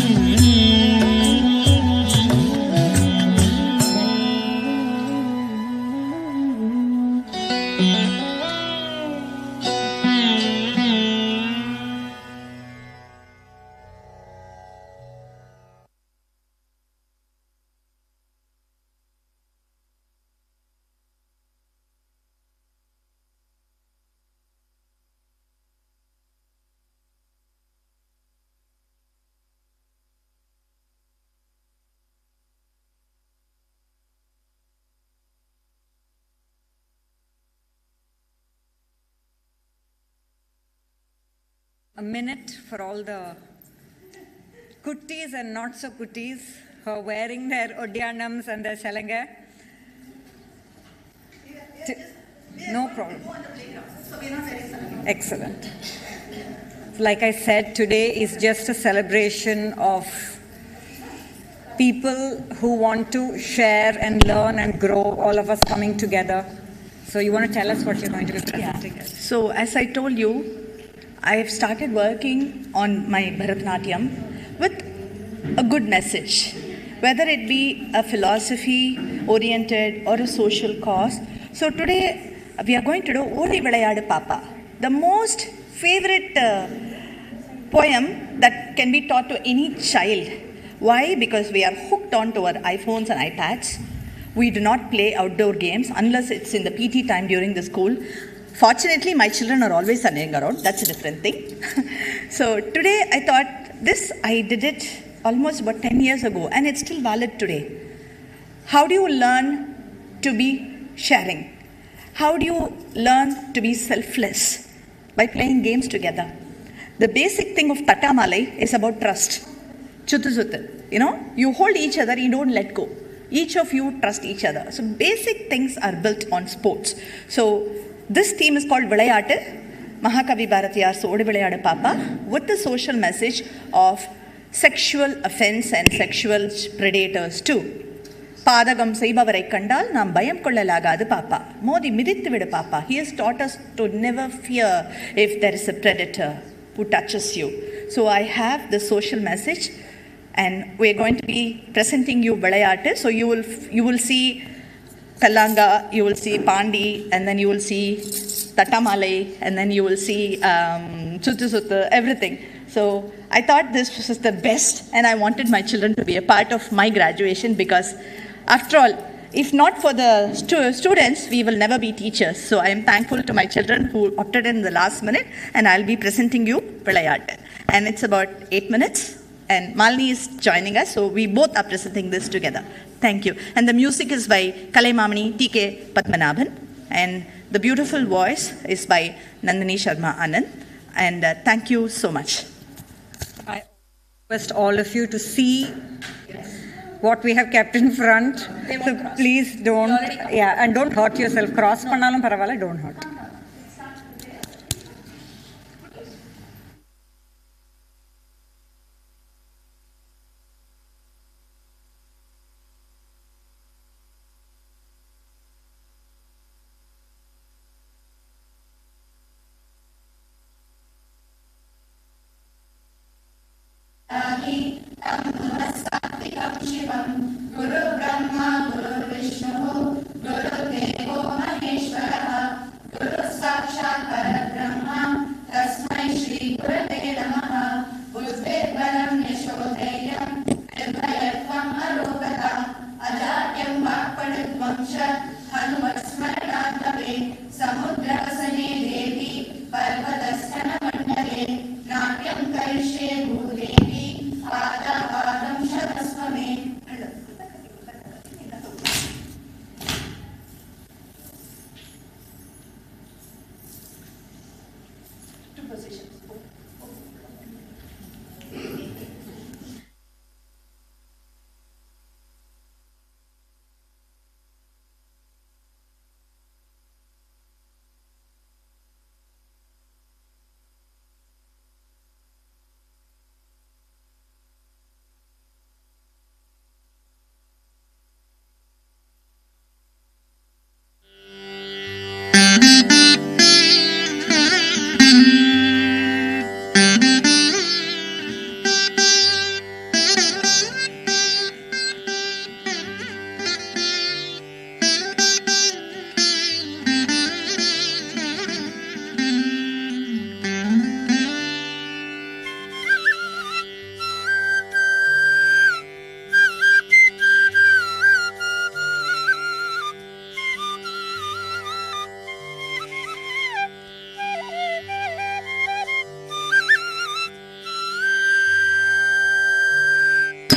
A minute for all the kuttis and not so kuttis who are wearing their odyanams and their shalanga. No problem. Excellent. Like I said, today is just a celebration of people who want to share and learn and grow, all of us coming together. So you want to tell us what you're going to be presenting? So as I told you, I have started working on my Bharatanatyam with a good message, whether it be a philosophy-oriented or a social cause. So today we are going to do Odi Vilayadu Papa, the most favorite poem that can be taught to any child. Why? Because we are hooked onto our iPhones and iPads. We do not play outdoor games unless it's in the PT time during the school. Fortunately, my children are always running around. That's a different thing. So today I thought I did it almost about 10 years ago and it's still valid today. How do you learn to be sharing? How do you learn to be selfless? By playing games together. The basic thing of Tattamalai is about trust. Chuttu. You hold each other, you don't let go. Each of you trust each other. So basic things are built on sports. So this theme is called Vilayattu, Mahakavi Bharatiyar's Odi Vilayadu Papa, with the social message of sexual offense and sexual predators too. Padagam seibavarai kandal nam bayam kollalagadu Papa. Modi midittu vidu Papa. He has taught us to never fear if there is a predator who touches you. So I have the social message. And we're going to be presenting you Vilayattu. So you will see Kallanga, you will see Pandi, and then you will see Tattamalai, and then you will see Chuttu, everything. So I thought this was the best, and I wanted my children to be a part of my graduation because, after all, if not for the students, we will never be teachers. So I am thankful to my children who opted in the last minute, and I'll be presenting you Vilayattu. And it's about 8 minutes. And Malini is joining us, so we both are presenting this together. Thank you. And the music is by Kalaimamani T.K. Padmanabhan, and the beautiful voice is by Nandini Sharma Anand. And thank you so much. I request all of you to see what we have kept in front. So please don't, and don't hurt yourself. Cross pannalum paravala, don't hurt.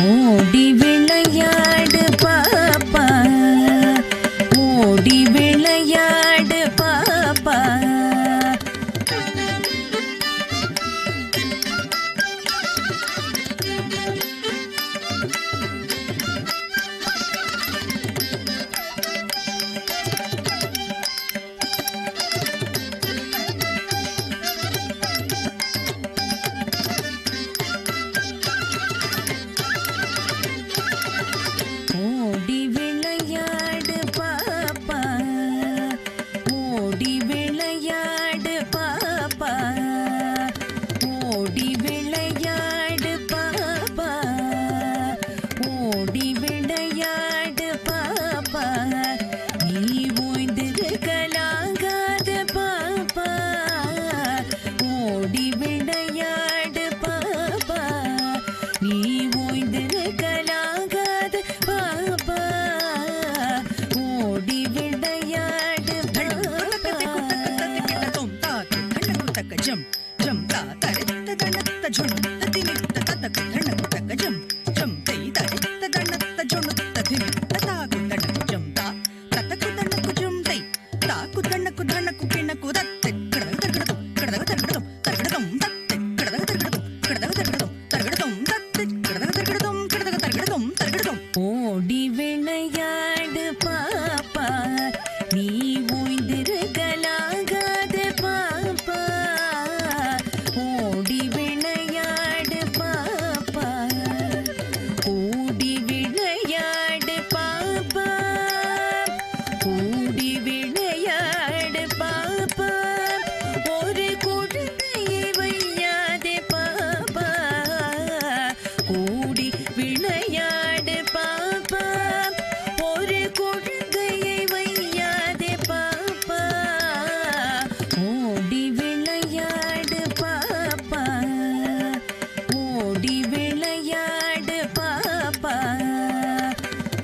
ஓடி விளையாடு பாப்பா, ஓடி விளையாடு பாப்பா. ஓடி விளையாடு பாப்பா, நீ ஓய்ந்திருக்கலாகாது பாப்பா. ஓடி விளையாடு பாப்பா, கூடி விளையாடு பாப்பா, கூடி விளையாடு பாப்பா. ஒரு குழந்தையை வையாதே பாப்பா, கூடி விளையாடு பாப்பா. ஒரு குழந்தையை வையாதே பாப்பா, ஓடி விளையாடு பாப்பா, ஓடி விளையாடு பாப்பா,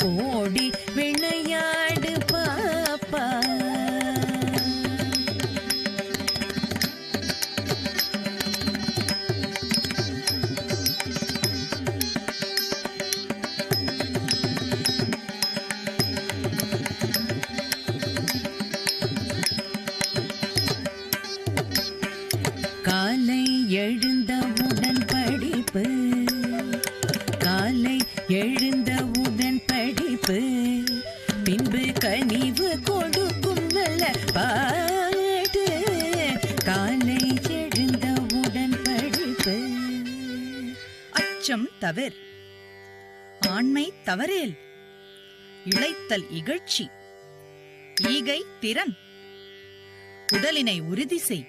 ஓடி விளையாடு பாப்பா. காலை எழுந்தவுடன் படிப்பு, காலை எழுந்தவுடன் படிப்பு, பின்பு கனிவு கொடுக்கும் நல்ல பாட்டு. காலை எழுந்தவுடன் படிப்பு. அச்சம் தவிர், ஆண்மை தவறேல், இளைத்தல் இகழ்ச்சி, ஈகை திறன், உடலினை உறுதி செய்,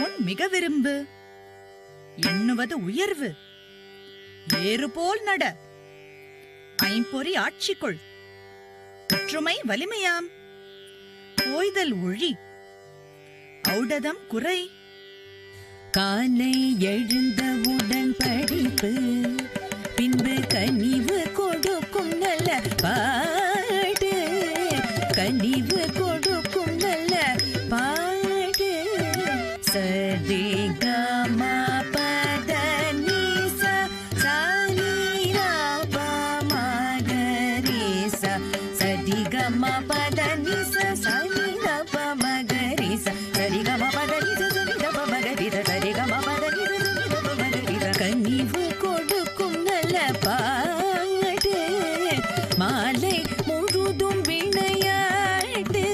ஊன் மிக விரும்பு, எண்ணுவது உயர்வு, ஏறுபோல் நட, ஐம்பொறி ஆட்சிக்குள், ஒற்றுமை வலிமையாம், ஓய்தல் ஒழி, ஔடதம் குறை. காலை எழுந்தவுடன் படிப்பு, பின்பு கனிவு கொடுக்கும் நல்ல பாட்டு, கனிவு கொடுக்கும் நல்ல பாட்டு. சரி கம பத நிச சனி ரப மகரிச, சரி கம பத நிச சனி ரப மகரிச, சரி கம பத நிச சனி ரப மகரிச, சரி கம பத நிச சனி ரப மகரிச. கனிவு கொடுக்கும் நல்ல பாட்டு, மாலை முழுதும் விளையாட்டு,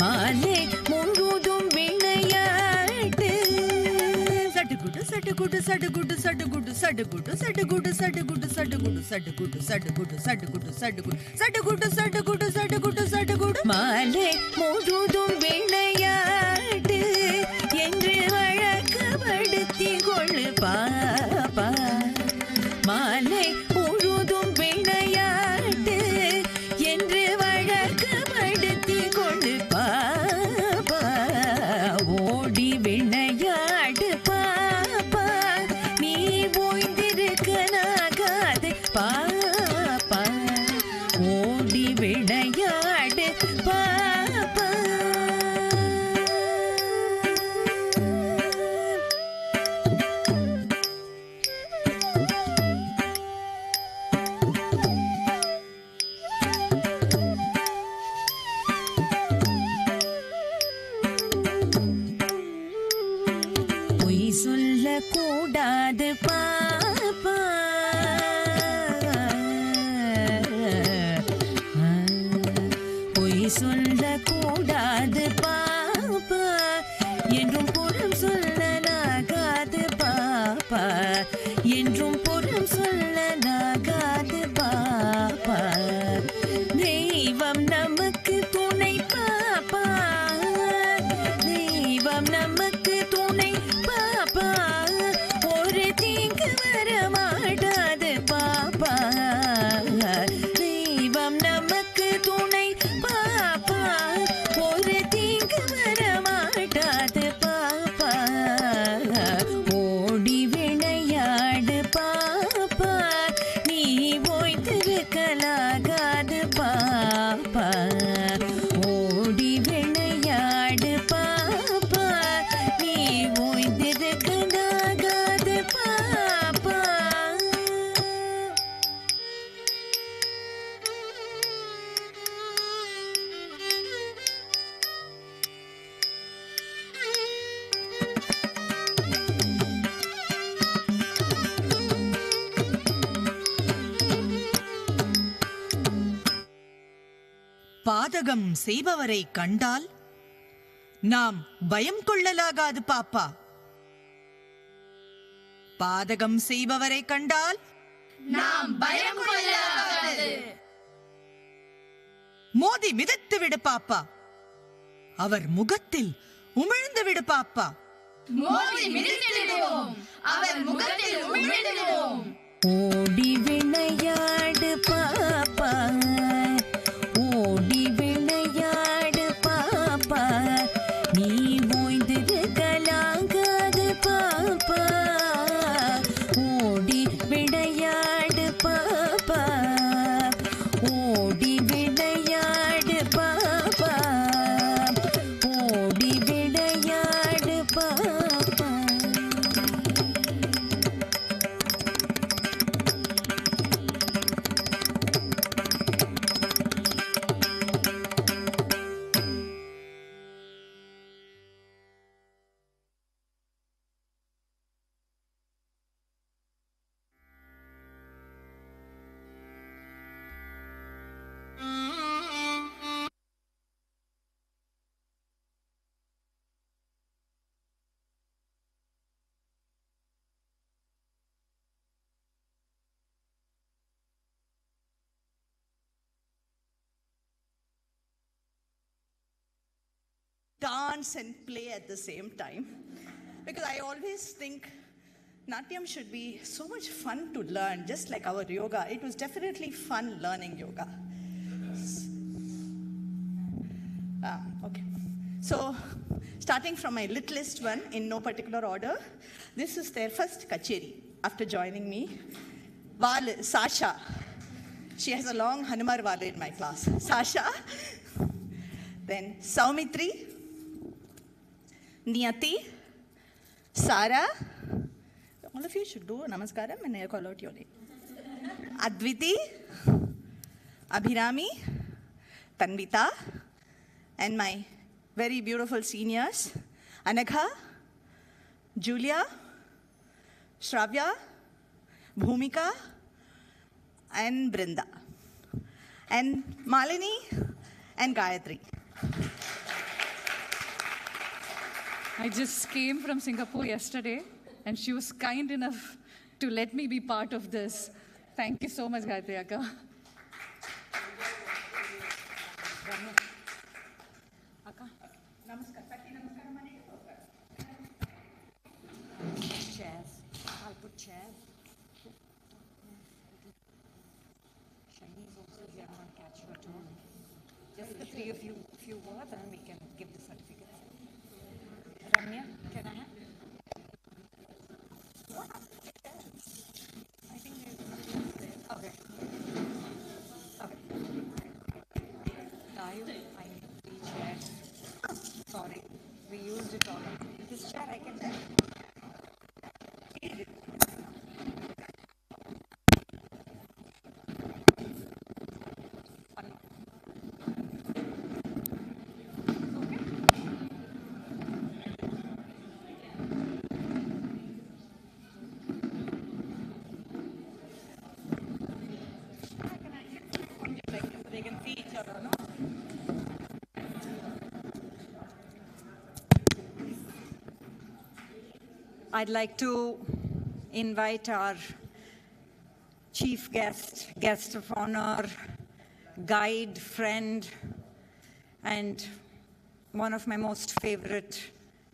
மாலை முழுதும் விளையாட்டு. சடுகுடு சடுகுடு சடுகுடு சடுகுடு சடுகுடு சடுகுடு சடுகுடு சடுகுடு சடுகுடு சடுகுடு சடுகுடு சடுகுடு சடுகுடு சடுகுடு சடுகுடு சடுகுடு. மாலை முழுதும் விளையாட்டு என்று வழக்கப்படுத்தி கொள்ளு பாப்பா, மாலை முழுதும் விளையாட்டு என்று வழக்கப்படுத்தி கொள்ளு பாப்பா. ஓடி விளையாடு பாப்பா, நீ ஓய்ந்திருக்கலாகாது பாப்பா, ஓடி விளையாடு பாப்பா. பொய் சொல்லக்கூடாது பாப்பா, பொய் சொல்லக்கூடாது பாப்பா, என்றும் புறம் சொல்லலாகாது பாப்பா, என்றும் புறம் சொல்லலாகாது பாப்பா. தெய்வம் நமக்கு துணை பாப்பா, தெய்வம் நமக்கு துணை பாப்பா, ஒரு தீங்கு வர மாட்டாது பாப்பா, தெய்வம் நமக்கு துணை பாப்பா, பாதகம் செய்பவரை கண்டால் நாம் பயம் கொள்ளலாகாது பாப்பா. பாதகம் செய்பவரை கண்டால் நாம் பயம் கொள்ளலாகாது. மோதி மிதித்து விடு பாப்பா. அவர் முகத்தில் உமிழ்ந்து விடு பாப்பா. மோதி மிதித்திடுவோம், அவர் முகத்தில் உமிழ்ந்திடுவோம். ஓடி விளையாடு பாப்பா, ஓடி விளையாடு பாப்பா, நீ ஓய்ந்திருக்கலாகாது பாப்பா. ஓடி விளையாடு பாப்பா, ஓடி விளையாடு பாப்பா, ஓடி விளையாடு பாப்பா. Dance and play at the same time, because I always think Natyam should be so much fun to learn, just like our yoga. It was definitely fun learning yoga. Okay. So, starting from my littlest one in no particular order, this is their first kacheri after joining me. Sasha. She has a long Hanumar Vale in my class. Sasha. Then Saumitri, Niyati, Sara. All of you should do namaskaram and I call out your name. Adviti, Abhirami, Tanvita, and my very beautiful seniors, Anagha, Julia, Shravya, Bhumika, and Brinda, and Malini, and Gayatri. I just came from Singapore yesterday, and she was kind enough to let me be part of this. Thank you so much, Gayatri Akka. Chairs. I'll put chairs. Shiny is also here. I want to catch her too. Just the three of you, few words, and we can give the certificates. Ramya, can I have? I think okay. Okay. Tayu, I need 3 chairs. Sorry, we used it all. This chair I can have. They can see each other, no? I'd like to invite our chief guest of honor, guide, friend, and one of my most favorite,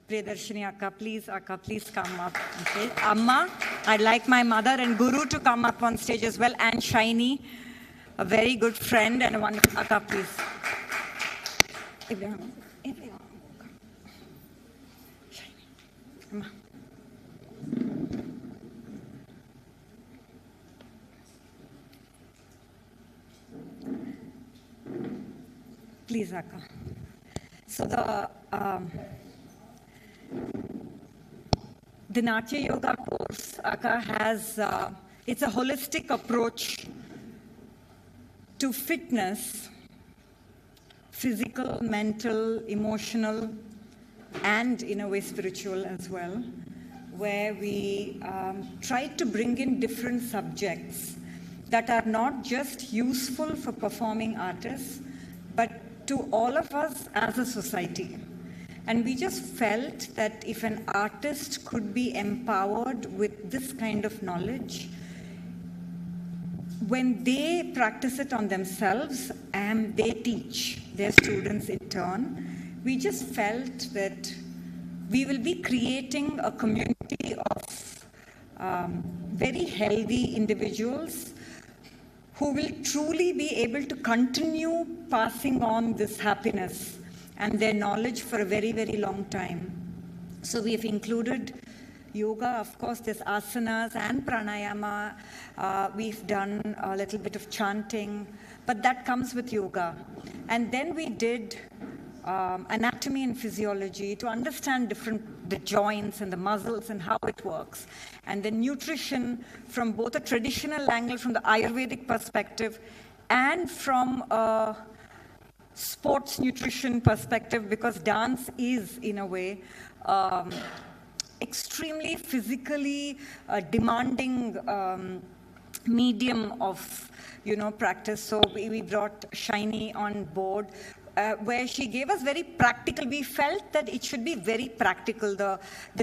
Priyadarshini Akka. Please, Akka, please come up. Okay. Amma, I'd like my mother and Guru to come up on stage as well, and Shiny, a very good friend and one. Akka, please. Shiny. Amma. Please, Akka. So the Natya Yoga course, Akka, has, it's a holistic approach to fitness, physical, mental, emotional, and in a way spiritual as well, where we try to bring in different subjects that are not just useful for performing artists, but to all of us as a society. And we just felt that if an artist could be empowered with this kind of knowledge, when they practice it on themselves and they teach their students in turn, we just felt that we will be creating a community of very healthy individuals who will truly be able to continue passing on this happiness and their knowledge for a very, very long time. So we've included yoga, of course, there's asanas and pranayama. We've done a little bit of chanting, but that comes with yoga. And then we did anatomy and physiology to understand the joints and the muscles and how it works. And then nutrition from both a traditional angle, from the Ayurvedic perspective, and from a sports nutrition perspective, because dance is, in a way, extremely physically demanding medium of, practice. So we brought Shiny on board, where she gave us very practical. We felt that it should be very practical. The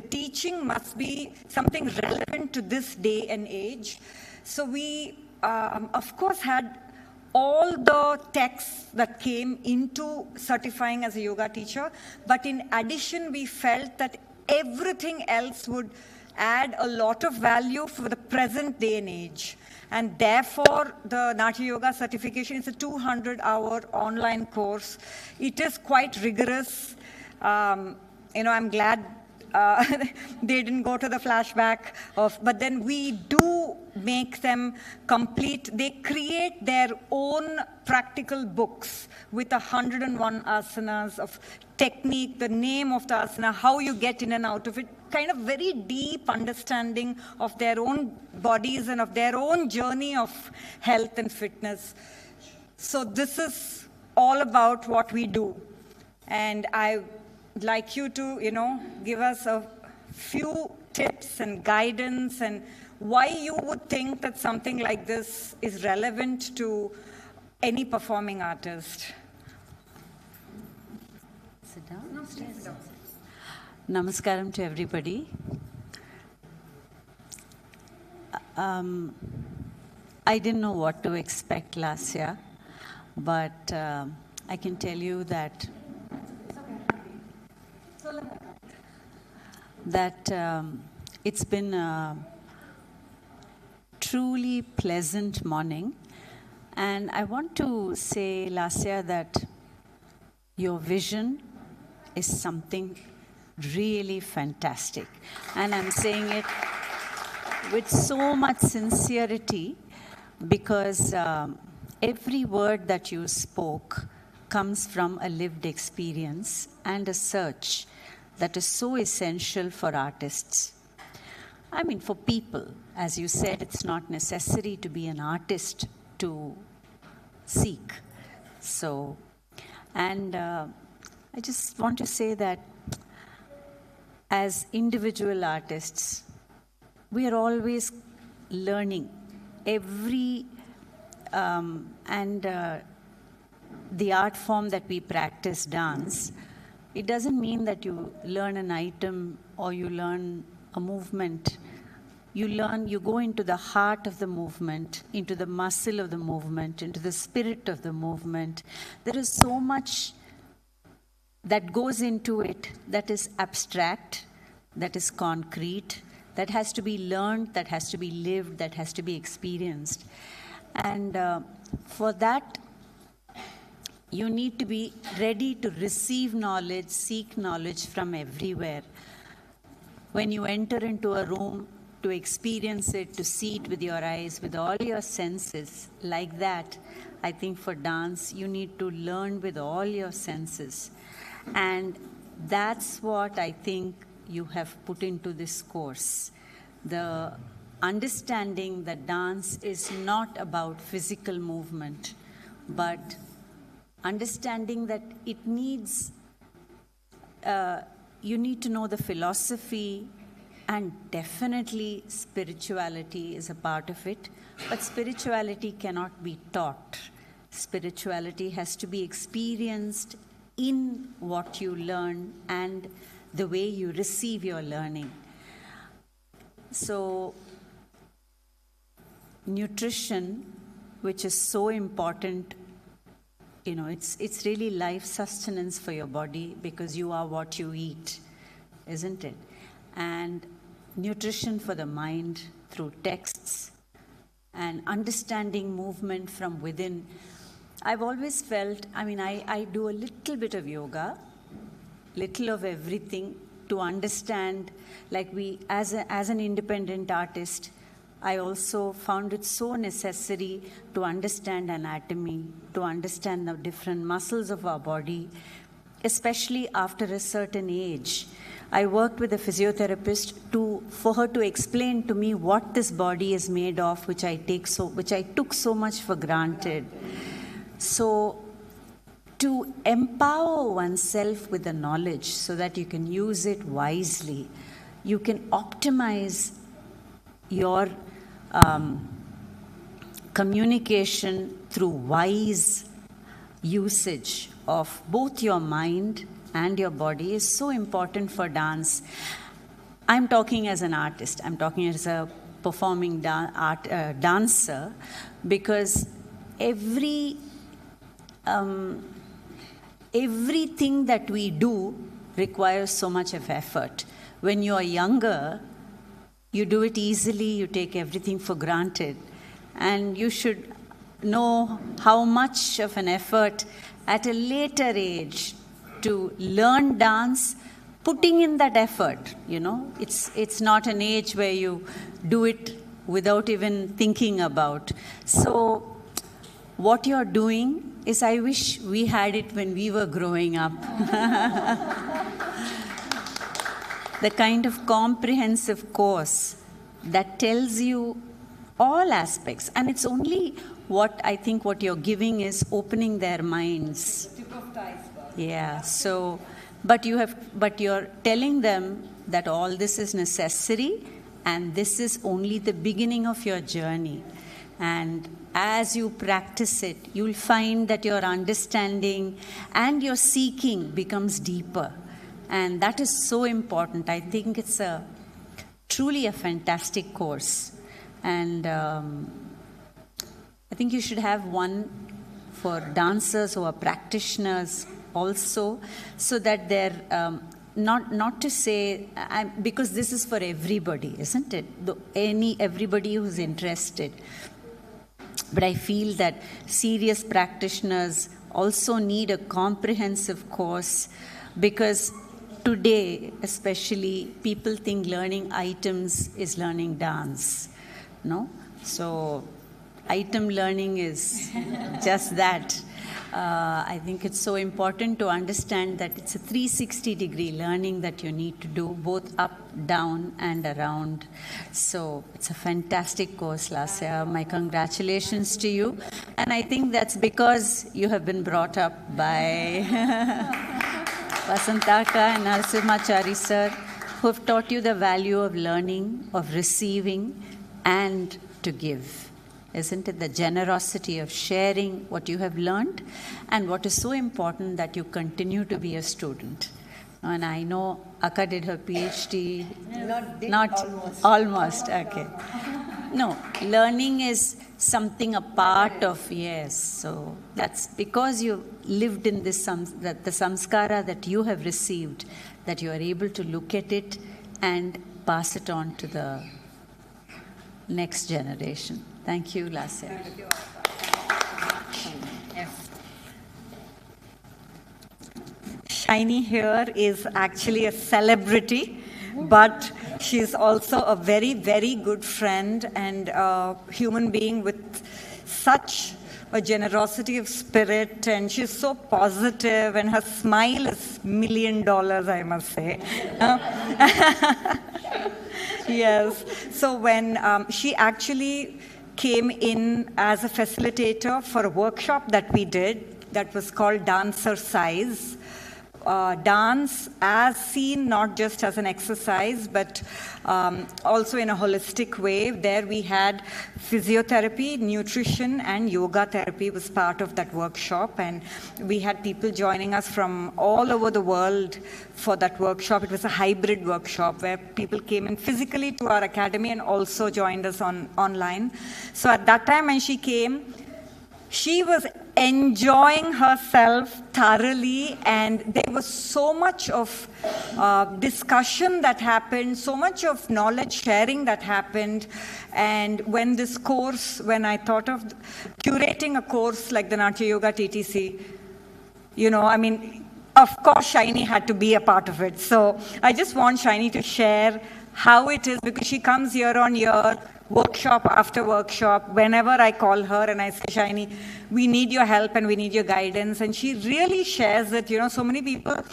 teaching must be something relevant to this day and age. So we, of course, had all the texts that came into certifying as a yoga teacher, but in addition, we felt that everything else would add a lot of value for the present day and age. And therefore, the Natya Yoga certification is a 200-hour online course. It is quite rigorous. I'm glad they didn't go to the flashback but then we do make them complete. They create their own practical books with 101 asanas of technique, the name of the asana, how you get in and out of it, kind of very deep understanding of their own bodies and of their own journey of health and fitness. So this is all about what we do. And I like you to, give us a few tips and guidance and why you would think that something like this is relevant to any performing artist. Sit down. No, sit down. Namaskaram to everybody. I didn't know what to expect last year, but I can tell you that it's been a truly pleasant morning. And I want to say, Lasya, that your vision is something really fantastic. And I'm saying it with so much sincerity because every word that you spoke comes from a lived experience and a search that is so essential for artists. I mean, for people. As you said, it's not necessary to be an artist to seek. So, and I just want to say that as individual artists, we are always learning every, the art form that we practice, dance, it doesn't mean that you learn an item or you learn a movement. You go into the heart of the movement, into the muscle of the movement, into the spirit of the movement. There is so much that goes into it that is abstract, that is concrete, that has to be learned, that has to be lived, that has to be experienced. And for that, you need to be ready to receive knowledge, seek knowledge from everywhere. When you enter into a room, to experience it, to see it with your eyes, with all your senses, like that, I think for dance, you need to learn with all your senses. And that's what I think you have put into this course. The understanding that dance is not about physical movement, but understanding that it needs, you need to know the philosophy, and definitely spirituality is a part of it, but spirituality cannot be taught. Spirituality has to be experienced in what you learn and the way you receive your learning. So, nutrition, which is so important, you know, it's really life sustenance for your body because you are what you eat, isn't it? And nutrition for the mind through texts and understanding movement from within. I've always felt, I do a little bit of yoga, little of everything to understand, like as an independent artist, I also found it so necessary to understand anatomy, to understand the different muscles of our body, especially after a certain age. I worked with a physiotherapist for her to explain to me what this body is made of, which I took so much for granted. So, to empower oneself with the knowledge so that you can use it wisely, you can optimize your communication through wise usage of both your mind and your body is so important for dance. I'm talking as an artist, I'm talking as a performing dancer, because everything that we do requires so much of effort. When you are younger, you do it easily, you take everything for granted, and you should know how much of an effort at a later age to learn dance, putting in that effort, you know. It's not an age where you do it without even thinking about. So what you're doing is, I wish we had it when we were growing up. The kind of comprehensive course that tells you all aspects. And it's only what you're giving is opening their minds. Tip of the iceberg. Yeah, so, but you're telling them that all this is necessary and this is only the beginning of your journey. And as you practice it, you'll find that your understanding and your seeking becomes deeper. And that is so important. I think it's truly a fantastic course. And I think you should have one for dancers who are practitioners also, so that they're not to say, because this is for everybody, isn't it? Everybody who's interested. But I feel that serious practitioners also need a comprehensive course, because today, especially, people think learning items is learning dance, no? So, item learning is just that. I think it's so important to understand that it's a 360-degree learning that you need to do, both up, down, and around. So it's a fantastic course, Lasya. My congratulations to you. And I think that's because you have been brought up by Vasantaka and Narasimhachari sir, who have taught you the value of learning, of receiving, and to give. Isn't it the generosity of sharing what you have learned, and what is so important, that you continue to be a student. And I know Akka did her PhD. Almost, okay. No, learning is something a part of, yes. So that's because you lived in this, the samskara that you have received, that you are able to look at it and pass it on to the next generation. Thank you, Lasya. Thank you. Yes. Shiny here is actually a celebrity, but she's also a very, very good friend and a human being with such a generosity of spirit, and she's so positive, and her smile is $1 million, I must say. Yes. So when she actually came in as a facilitator for a workshop that we did that was called Dancer Size, dance as seen not just as an exercise, but also in a holistic way. There we had physiotherapy, nutrition, and yoga therapy was part of that workshop. And we had people joining us from all over the world for that workshop. It was a hybrid workshop where people came in physically to our academy and also joined us online. So at that time when she came, she was enjoying herself thoroughly, and there was so much of discussion that happened, so much of knowledge sharing that happened. And when I thought of curating a course like the Natya Yoga TTC, of course Shiny had to be a part of it. So I just want Shiny to share how it is, because she comes year on year, workshop after workshop. Whenever I call her and I say, Shiny, we need your help and we need your guidance. And she really shares it. So many people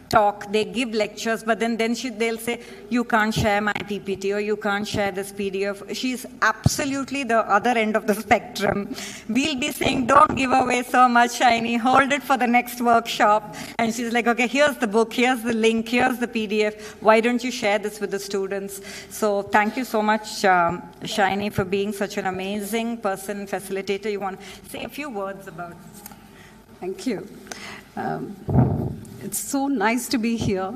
talk, they give lectures, but then they'll say, you can't share my PPT or you can't share this PDF. She's absolutely the other end of the spectrum. We'll be saying, don't give away so much, Shiny, hold it for the next workshop. And she's like, okay, here's the book, here's the link, here's the PDF. Why don't you share this with the students? So thank you so much, Shiny, for being such an amazing person, facilitator. You want to say a few words about it? Thank you. It's so nice to be here.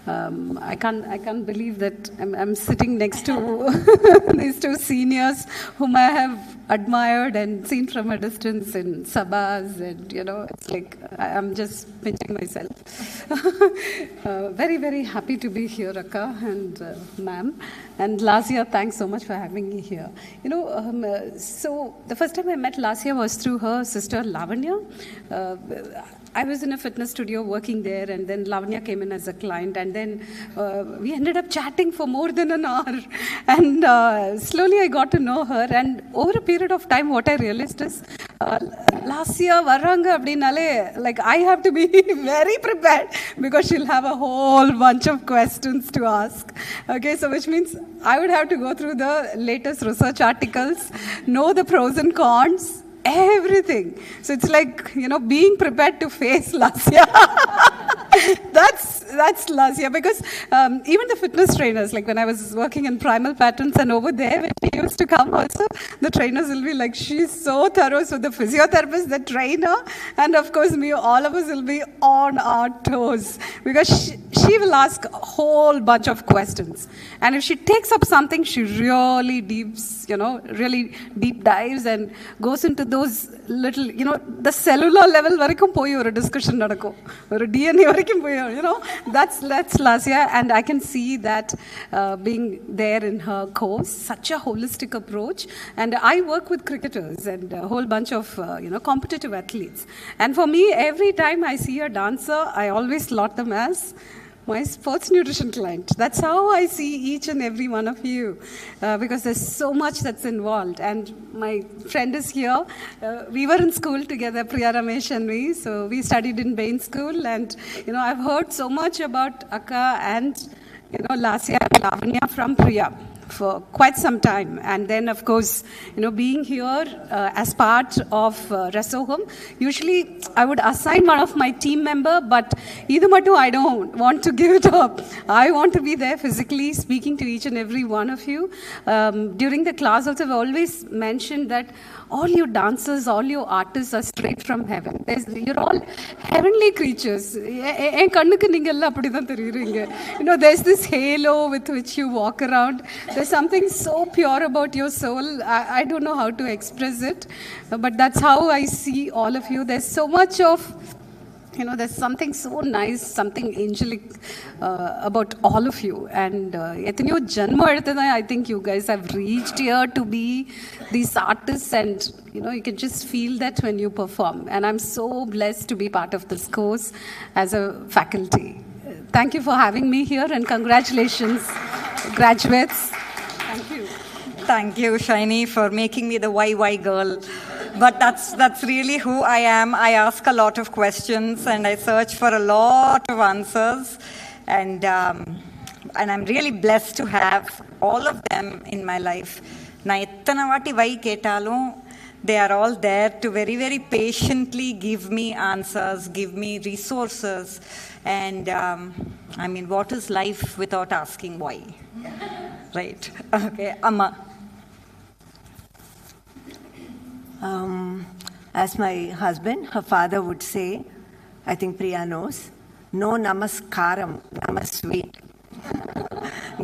I can't believe that I'm sitting next to these two seniors whom I have admired and seen from a distance in Sabhas, and it's like I'm just pinching myself. Very, very happy to be here, Akka and ma'am. And Lasya, thanks so much for having me here. So the first time I met Lasya was through her sister Lavanya. I was in a fitness studio working there, and then Lavanya came in as a client, and then we ended up chatting for more than an hour. And slowly I got to know her, and over a period of time, what I realized is, Lasya varanga abdinale, like I have to be very prepared, because she'll have a whole bunch of questions to ask. Okay, so which means I would have to go through the latest research articles, know the pros and cons, everything. So it's like, being prepared to face Lasya. That's Lasya, because even the fitness trainers, like when I was working in Primal Patterns, and over there when she used to come also, the trainers will be like, she's so thorough. So the physiotherapist, the trainer, and of course me, all of us will be on our toes, because she will ask a whole bunch of questions. And if she takes up something, she really really deep dives and goes into those little, the cellular level varakum poi oru discussion nadakkum, oru DNA varakum poi, that's Lasya. And I can see that being there in her course, such a holistic approach. And I work with cricketers and a whole bunch of competitive athletes. And for me, every time I see a dancer, I always lot them as my sports nutrition client. That's how I see each and every one of you, because there's so much that's involved. And my friend is here. We were in school together, Priya Ramesh and me. So we studied in Bain School, and I've heard so much about Akka and Lasya and Lavanya from Priya for quite some time. And then, of course, being here as part of Rasoham, usually I would assign one of my team member, but Idumatu, I don't want to give it up. I want to be there physically speaking to each and every one of you. During the class also, I've always mentioned that all you dancers, all you artists are straight from heaven. You're all heavenly creatures. There's this halo with which you walk around. There's something so pure about your soul. I don't know how to express it, but that's how I see all of you. There's so much of, there's something so nice, something angelic about all of you. And I think you guys have reached here to be these artists, and you can just feel that when you perform. And I'm so blessed to be part of this course as a faculty. Thank you for having me here, and congratulations, graduates. Thank you. Thank you, Shiny, for making me the why girl. But that's really who I am. I ask a lot of questions, and I search for a lot of answers. And I'm really blessed to have all of them in my life. Na ettana vaati why ketalum They are all there to very, very patiently give me answers, give me resources. And I mean, what is life without asking why? Right. Okay, Amma. As my husband, her father would say, I think Priya knows, no namaskaram, namasweet.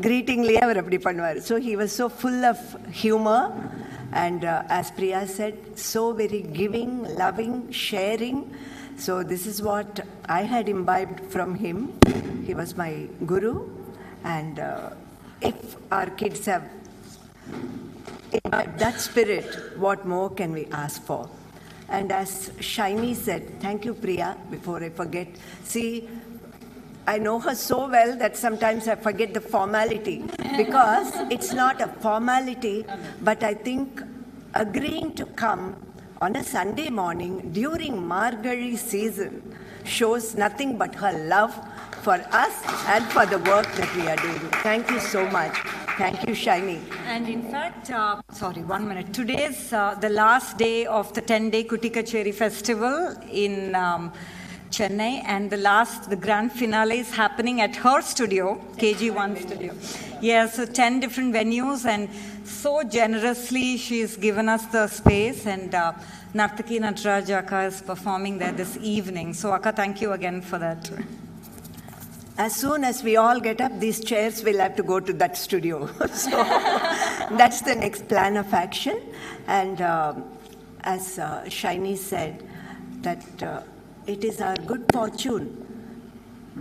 Greetingly அவர் அப்படி பண்ணுவார். So he was so full of humor and as Priya said, so very giving, loving, sharing. So this is what I had imbibed from him. He was my guru, and if our kids have imbibed that spirit, what more can we ask for? And as Shaini said, thank you Priya, before I forget. See, I know her so well that sometimes I forget the formality, because it's not a formality, but I think agreeing to come on a Sunday morning during Margari season shows nothing but her love for us and for the work that we are doing. Thank you so much. Thank you, Shaini. And in fact, sorry, 1 minute. Today is the last day of the 10-day Kuti Kacheri festival in Chennai, and the grand finale is happening at her studio, KG1 studio. Yeah, so 10 different venues, and so generously she's given us the space, and Nartaki Nataraj Akka is performing there this evening. So Akka, thank you again for that. As soon as we all get up, these chairs will have to go to that studio. So that's the next plan of action. And as Shaini said, that it is our good fortune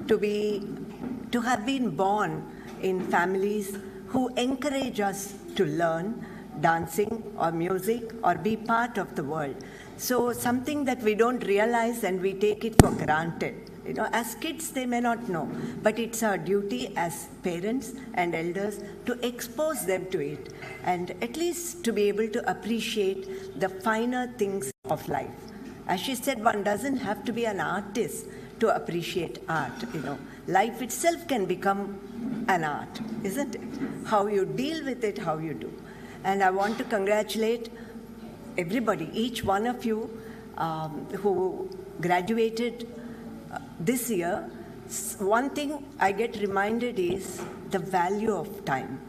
to have been born in families who encourage us to learn dancing or music or be part of the world. So something that we don't realize and we take it for granted. You know, as kids, they may not know, but it's our duty as parents and elders to expose them to it, and at least to be able to appreciate the finer things of life. As she said, one doesn't have to be an artist to appreciate art. You know, life itself can become an art, isn't it? How you deal with it, how you do. And I want to congratulate everybody, each one of you who graduated this year. One thing I get reminded is the value of time.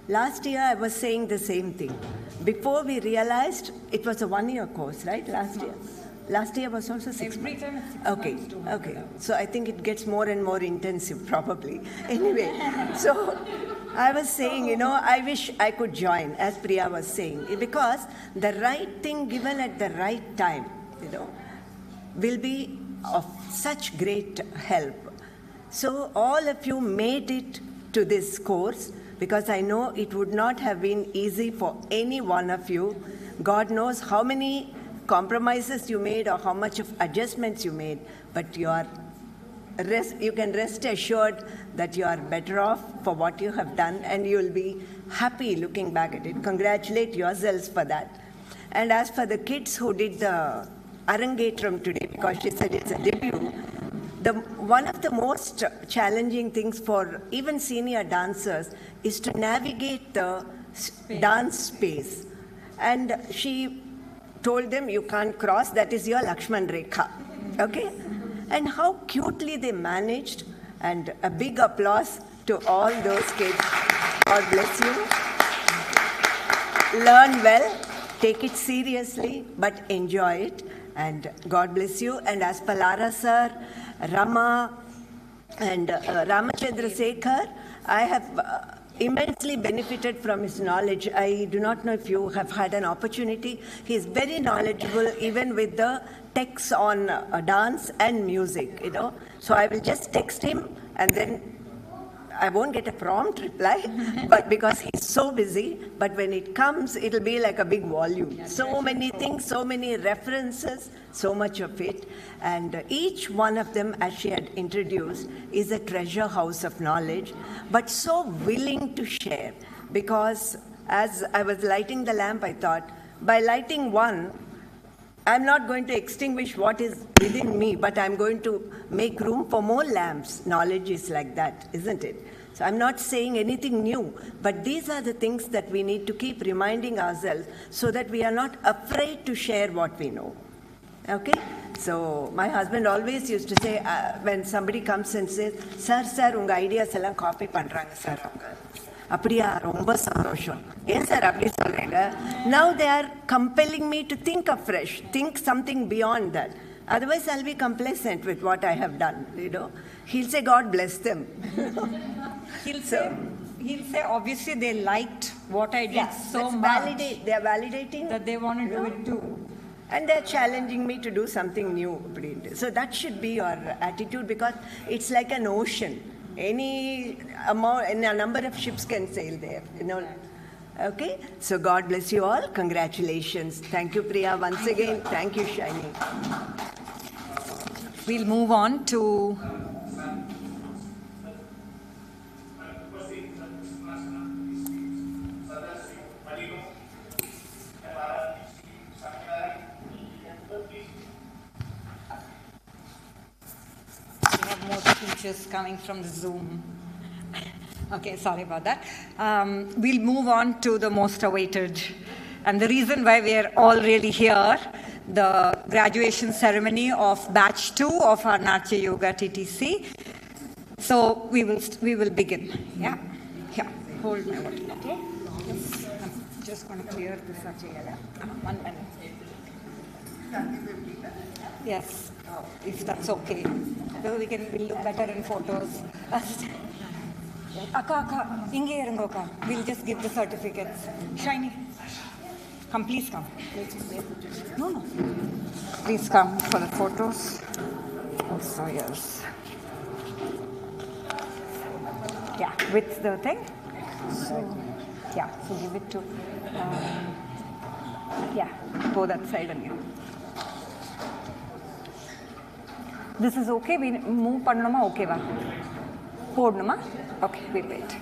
Last year I was saying the same thing. Before we realized, it was a 1-year course, right? Last year was also 6 months. Okay. So I think it gets more and more intensive probably. Anyway, so I was saying, you know, I wish I could join, as Priya was saying, because the right thing given at the right time, you know, will be of such great help. So all of you made it to this course, because I know it would not have been easy for any one of you. God knows how many compromises you made or how much of adjustments you made, but you can rest assured that you are better off for what you have done, and you will be happy looking back at it. Congratulate yourselves for that. And as for the kids who did the Arangetram today, because she said it's a debut, one of the most challenging things for even senior dancers is to navigate the dance space. And she told them, you can't cross, that is your Lakshman Rekha. Okay? And how cutely they managed, and a big applause to all those kids. God bless you. Learn well, take it seriously, but enjoy it. And God bless you. And as Palara sir, Rama, and Ramachandra Sekhar, I have immensely benefited from his knowledge. I do not know if you have had an opportunity. He is very knowledgeable, even with the texts on dance and music, you know. So I will just text him, and then I won't get a prompt reply, but because he's so busy, but when it comes, it'll be like a big volume. So many things, so many references, so much of it. And each one of them, as she had introduced, is a treasure house of knowledge, but so willing to share. Because as I was lighting the lamp, I thought, by lighting one, I'm not going to extinguish what is within me, but I'm going to make room for more lamps. Knowledge is like that, isn't it? So I'm not saying anything new, but these are the things that we need to keep reminding ourselves so that we are not afraid to share what we know. Okay? So my husband always used to say, when somebody comes and says, Sir, unga ideas eல்லாம் copy பண்றாங்க sir. அப்படியா ரொம்ப சந்தோஷம். ஏன் sir அப்படி சொல்றீங்க? Now they are compelling me to think afresh, think something beyond that. Otherwise I'll be complacent with what I have done, you know. He'll say, God bless them. He'll say, obviously they liked what I did so much. They're validating that they want to do it too. And they're challenging me to do something new. So that should be your attitude, because it's like an ocean. Any amount, and a number of ships can sail there, you know. Okay? So God bless you all. Congratulations. Thank you, Priya, once again. Thank you, Shiny. We'll move on to more speeches coming from the Zoom. Okay, sorry about that. We'll move on to the most awaited. And the reason why we are all really here, the graduation ceremony of batch 2 of our Natya Yoga TTC. So we will begin. Yeah? Yeah. Hold my water. Okay? Yes. I'm just going to clear this. 1 minute. Yes, if that's okay. So we'll look better in photos. Akka, inge irungo akka. We'll just give the certificates. Shiny. Come, please come. No. Please come for the photos. Oh, so yes. Yeah, with the thing. So, yeah, so give it to, yeah, go that side and you. This is okay? We move pannuma okay va? Podnuma? Okay, we'll wait.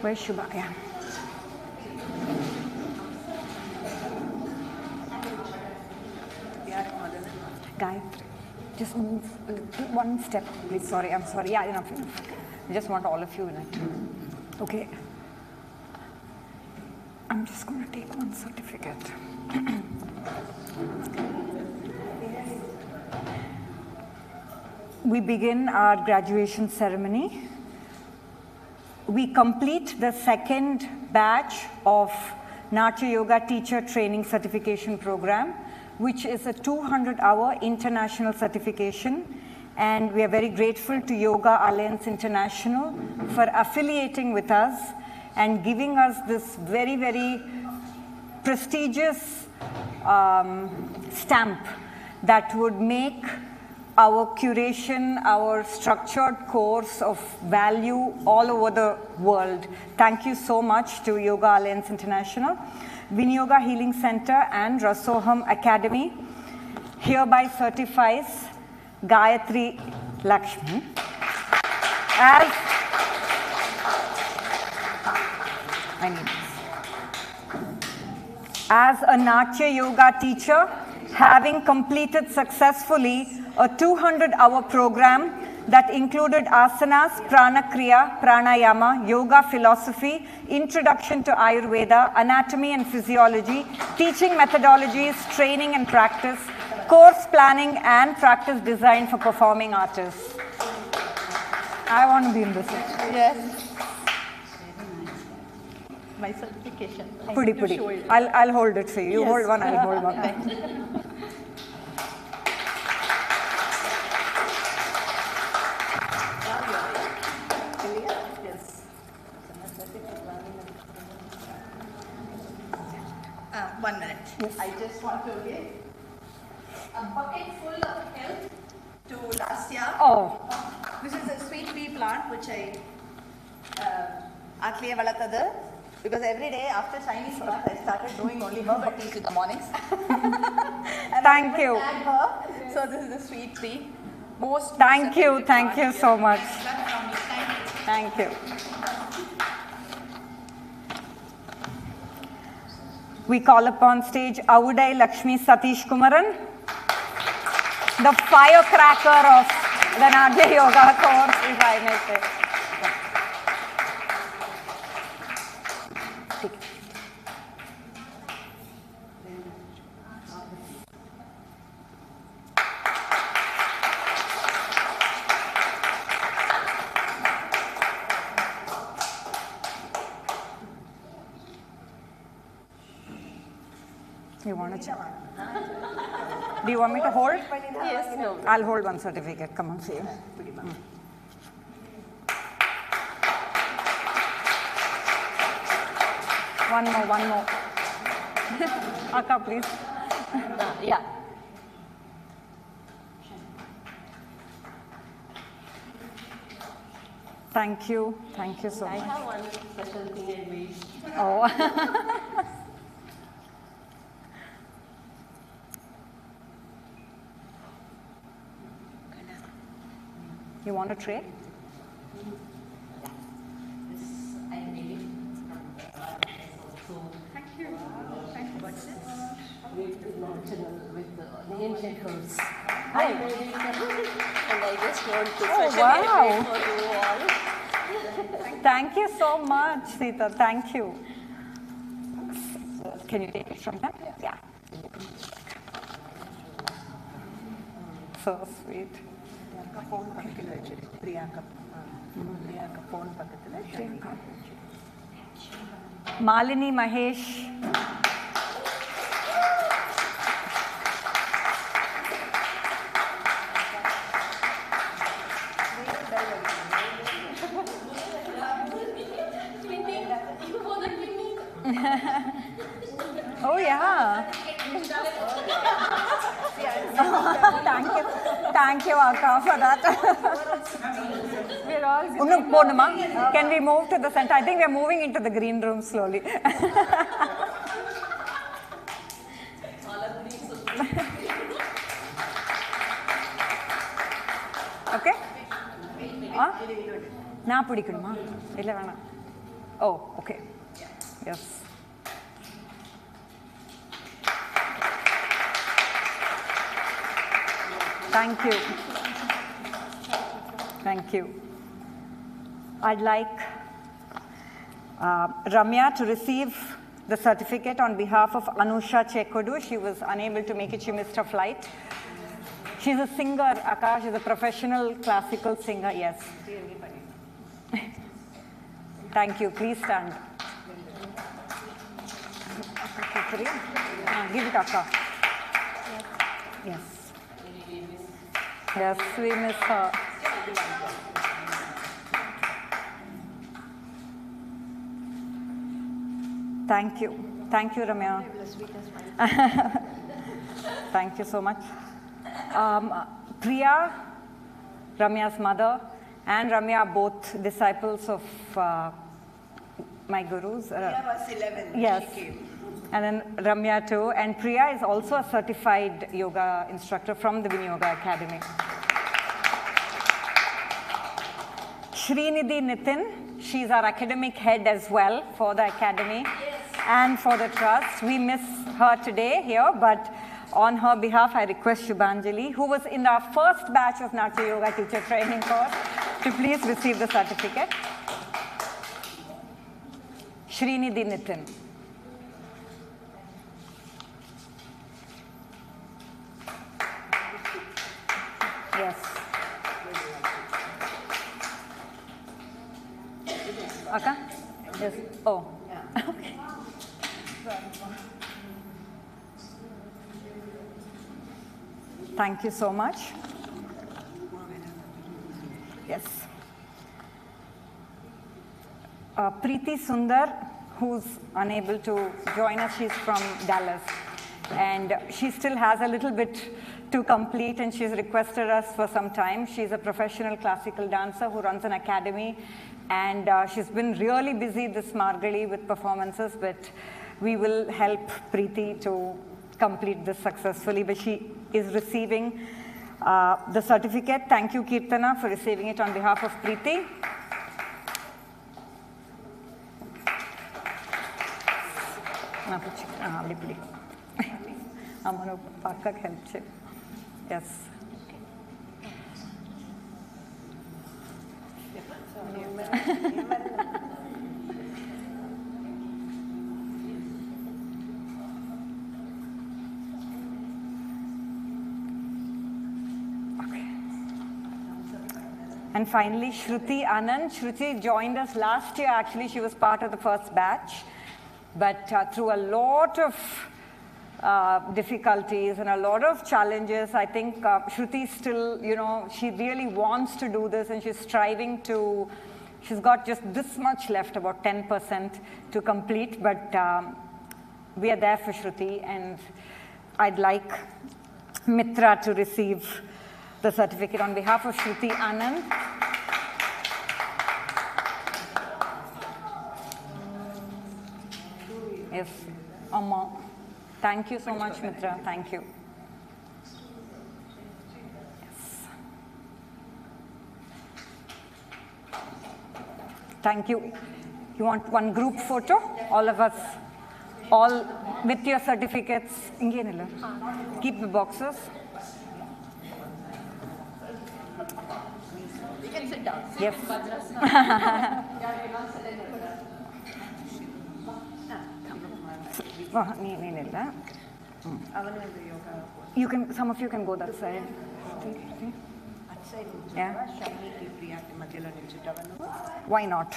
Where's Shubha? Yeah. Gayatri, just move one step, please. Sorry, I'm sorry. Yeah, enough. I just want all of you in it. Okay. I'm just going to take one certificate. We begin our graduation ceremony. We complete the second batch of Natya Yoga Teacher Training Certification Program, which is a 200-hour international certification. And we are very grateful to Yoga Alliance International for affiliating with us and giving us this very, very prestigious stamp that would make our curation, our structured course of value all over the world. Thank you so much to Yoga Alliance International, Vinyoga Healing Center and Rasoham Academy hereby certifies Gayatri Lakshmi as a Natya Yoga teacher, having completed successfully a 200-hour program that included asanas, prana kriya, pranayama, yoga philosophy, introduction to Ayurveda, anatomy and physiology, teaching methodologies, training and practice, course planning and practice design for performing artists. I want to be in this. Yes. My certification. Pudi. I'll hold it for you. You hold one, I'll hold one. Yes. 1 minute. Yes. I just want to give a bucket full of health to last year. Oh. This is a sweet pea plant which I actually valathadu, because every day after Chinese class I started doing only herbal teas in the mornings. Thank you. So this is the sweet pea. Thank you so much. Thank you. We call upon stage Avudai Lakshmi Satish Kumaran. the firecracker of the Natya Yoga course, if I may say. You want to check? Do you want me to hold? Yes, no. I'll hold one certificate. Come on, see you. One more. Akka, please. Yeah. Thank you so much. I have one special thing I wish. Oh. You want a tray? Thank you. What's this? With the ancient herbs. I made it and I just want to wow. for you all. Thank you so much, Sita. Thank you. Can you take it from them? Yeah. So sweet. Malini Mahesh. Oh yeah. Thank you, Akka, for that. We're all. Can we move to the center? I think we're moving into the green room slowly. Okay? Na pudikuduma? Illa vena. Oh, okay. Yes. Thank you. Thank you. I'd like Ramya to receive the certificate on behalf of Anusha Chekodu. She was unable to make it. She missed her flight. She's a singer, Akash. She's a professional classical singer. Yes. Thank you. Please stand. Give it, Akka. Yes. Yes, we miss her. Thank you. Thank you, Ramya. Thank you so much. Priya, Ramya's mother, and Ramya are both disciples of my gurus. Priya was 11 when yes. she came. And then Ramya too. And Priya is also a certified yoga instructor from the Vinyoga Academy. Srinidhi Nitin, she's our academic head as well for the academy and for the trust. We miss her today here, but on her behalf, I request Shubhanjali, who was in our first batch of Natya Yoga teacher training course, to please receive the certificate. Srinidhi Nitin. Yes. Akka? Yes. Oh. Okay. Thank you so much. Yes. Preeti Sundar, who's unable to join us, she's from Dallas. And she still has a little bit to complete, and she's requested us for some time. She's a professional classical dancer who runs an academy, and she's been really busy this Margali with performances, but we will help Preeti to complete this successfully. But she is receiving the certificate. Thank you, Kirtana, for receiving it on behalf of Preeti. Yes. And finally, Shruti Anand. Shruti joined us last year. Actually, she was part of the first batch. But through a lot of difficulties and a lot of challenges, I think Shruti still, she really wants to do this, and she's striving to, she's got just this much left, about 10% to complete, but we are there for Shruti, and I'd like Mitra to receive the certificate on behalf of Shruti Anand. Yes, Amma. Thank you so much, Mitra. Thank you. Yes. Thank you. You want one group photo? All of us, all with your certificates. Keep the boxes. You can sit down. Yes. You can, some of you can go that side. Yeah. Why not?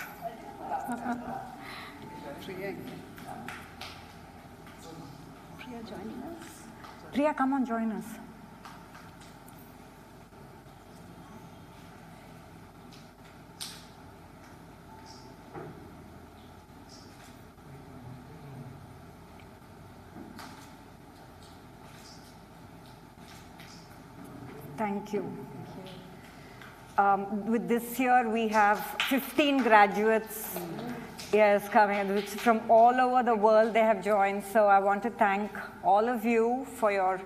Priya joining us. Priya, come on, join us. Thank you. With this year, we have 15 graduates, yes, coming, which from all over the world they have joined. So I want to thank all of you for your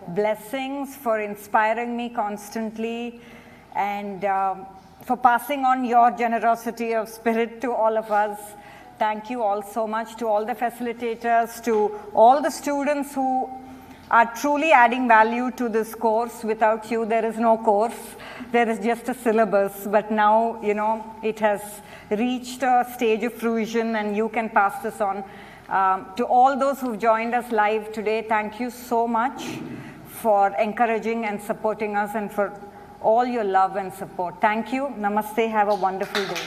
blessings, for inspiring me constantly, and for passing on your generosity of spirit to all of us. Thank you all so much, to all the facilitators, to all the students who are truly adding value to this course. Without you, there is no course. There is just a syllabus. But now, it has reached a stage of fruition, and you can pass this on. To all those who've joined us live today, thank you so much for encouraging and supporting us, and for all your love and support. Thank you. Namaste. Have a wonderful day.